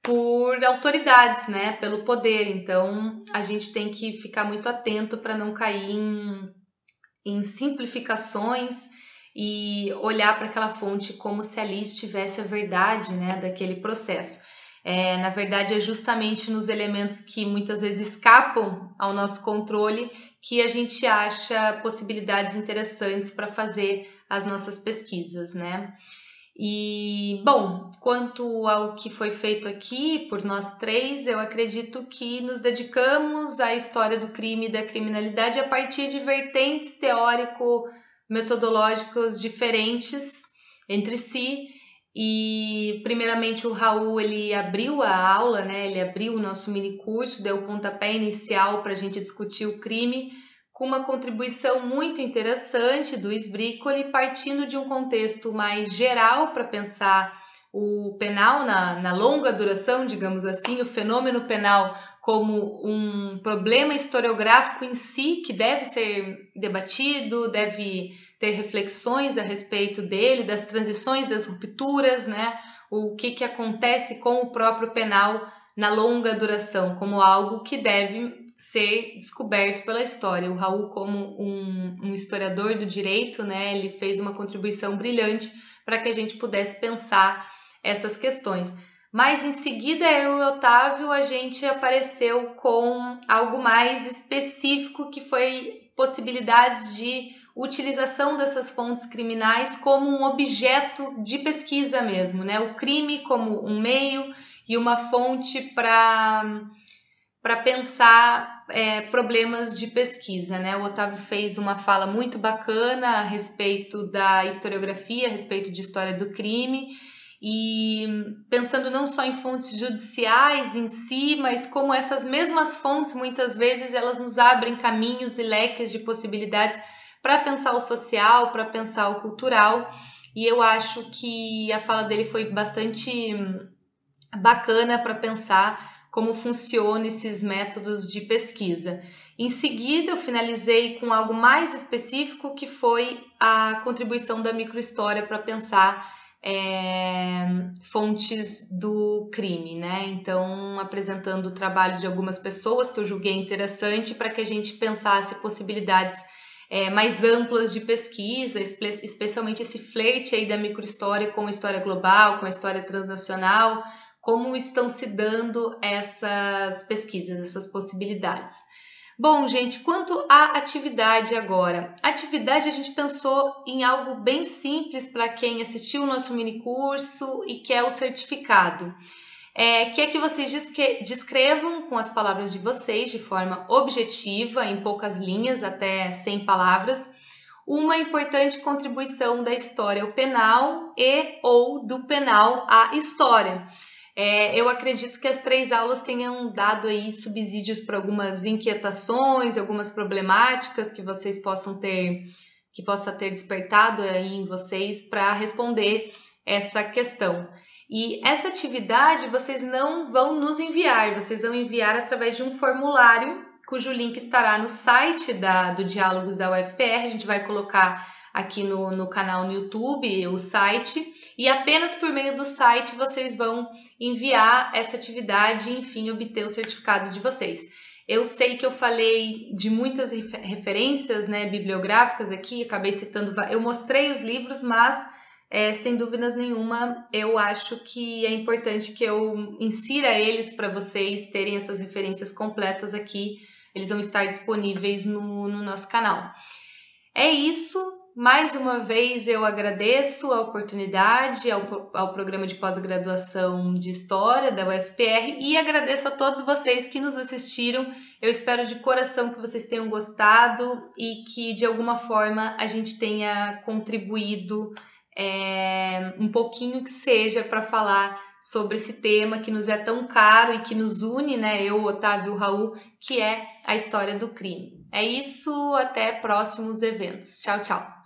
por autoridades, né, pelo poder. Então a gente tem que ficar muito atento para não cair em simplificações e olhar para aquela fonte como se ali estivesse a verdade, né, daquele processo. Na verdade, é justamente nos elementos que muitas vezes escapam ao nosso controle que a gente acha possibilidades interessantes para fazer as nossas pesquisas, né? E, bom, quanto ao que foi feito aqui por nós três, eu acredito que nos dedicamos à história do crime e da criminalidade a partir de vertentes teórico-metodológicas diferentes entre si, E primeiramente o Raul, ele abriu a aula, né? Ele abriu o nosso mini curso, deu o pontapé inicial para a gente discutir o crime, com uma contribuição muito interessante do Sbricoli, partindo de um contexto mais geral para pensar o penal na longa duração, digamos assim, o fenômeno penal como um problema historiográfico em si, que deve ser debatido, deve ter reflexões a respeito dele, das transições, das rupturas, né? O que acontece com o próprio penal na longa duração, como algo que deve ser descoberto pela história. O Raul, como um historiador do direito, né, ele fez uma contribuição brilhante para que a gente pudesse pensar essas questões. Mas em seguida, eu e o Otávio, a gente apareceu com algo mais específico, que foi possibilidades de utilização dessas fontes criminais como um objeto de pesquisa mesmo, né? O crime como um meio e uma fonte para pensar problemas de pesquisa, né? O Otávio fez uma fala muito bacana a respeito da historiografia, a respeito de história do crime, e pensando não só em fontes judiciais em si, mas como essas mesmas fontes, muitas vezes, elas nos abrem caminhos e leques de possibilidades para pensar o social, para pensar o cultural, e eu acho que a fala dele foi bastante bacana para pensar como funcionam esses métodos de pesquisa. Em seguida, eu finalizei com algo mais específico, que foi a contribuição da microhistória para pensar fontes do crime, né? Então, apresentando trabalhos de algumas pessoas que eu julguei interessante para que a gente pensasse possibilidades mais amplas de pesquisa, especialmente esse flerte aí da microhistória com a história global, com a história transnacional, como estão se dando essas pesquisas, essas possibilidades. Bom, gente, quanto à atividade agora. A atividade, a gente pensou em algo bem simples para quem assistiu o nosso mini curso e quer o certificado. Que é que vocês descrevam com as palavras de vocês, de forma objetiva, em poucas linhas, até 100 palavras, uma importante contribuição da história ao penal e ou do penal à história. Eu acredito que as 3 aulas tenham dado aí subsídios para algumas inquietações, algumas problemáticas que vocês possam ter, que possa ter despertado aí em vocês para responder essa questão. E essa atividade vocês não vão nos enviar, vocês vão enviar através de um formulário, cujo link estará no site do Diálogos da UFPR. A gente vai colocar aqui no canal no YouTube o site, e apenas por meio do site vocês vão enviar essa atividade e, enfim, obter o certificado de vocês. Eu sei que eu falei de muitas referências, né, bibliográficas aqui, acabei citando, eu mostrei os livros, mas sem dúvidas nenhuma, eu acho que é importante que eu insira eles para vocês terem essas referências completas aqui. Eles vão estar disponíveis no nosso canal. É isso. Mais uma vez eu agradeço a oportunidade ao programa de pós-graduação de História da UFPR e agradeço a todos vocês que nos assistiram. Eu espero de coração que vocês tenham gostado e que de alguma forma a gente tenha contribuído um pouquinho que seja para falar sobre esse tema que nos é tão caro e que nos une, né? Eu, Otávio e o Raul, que é a história do crime. É isso, até próximos eventos. Tchau, tchau!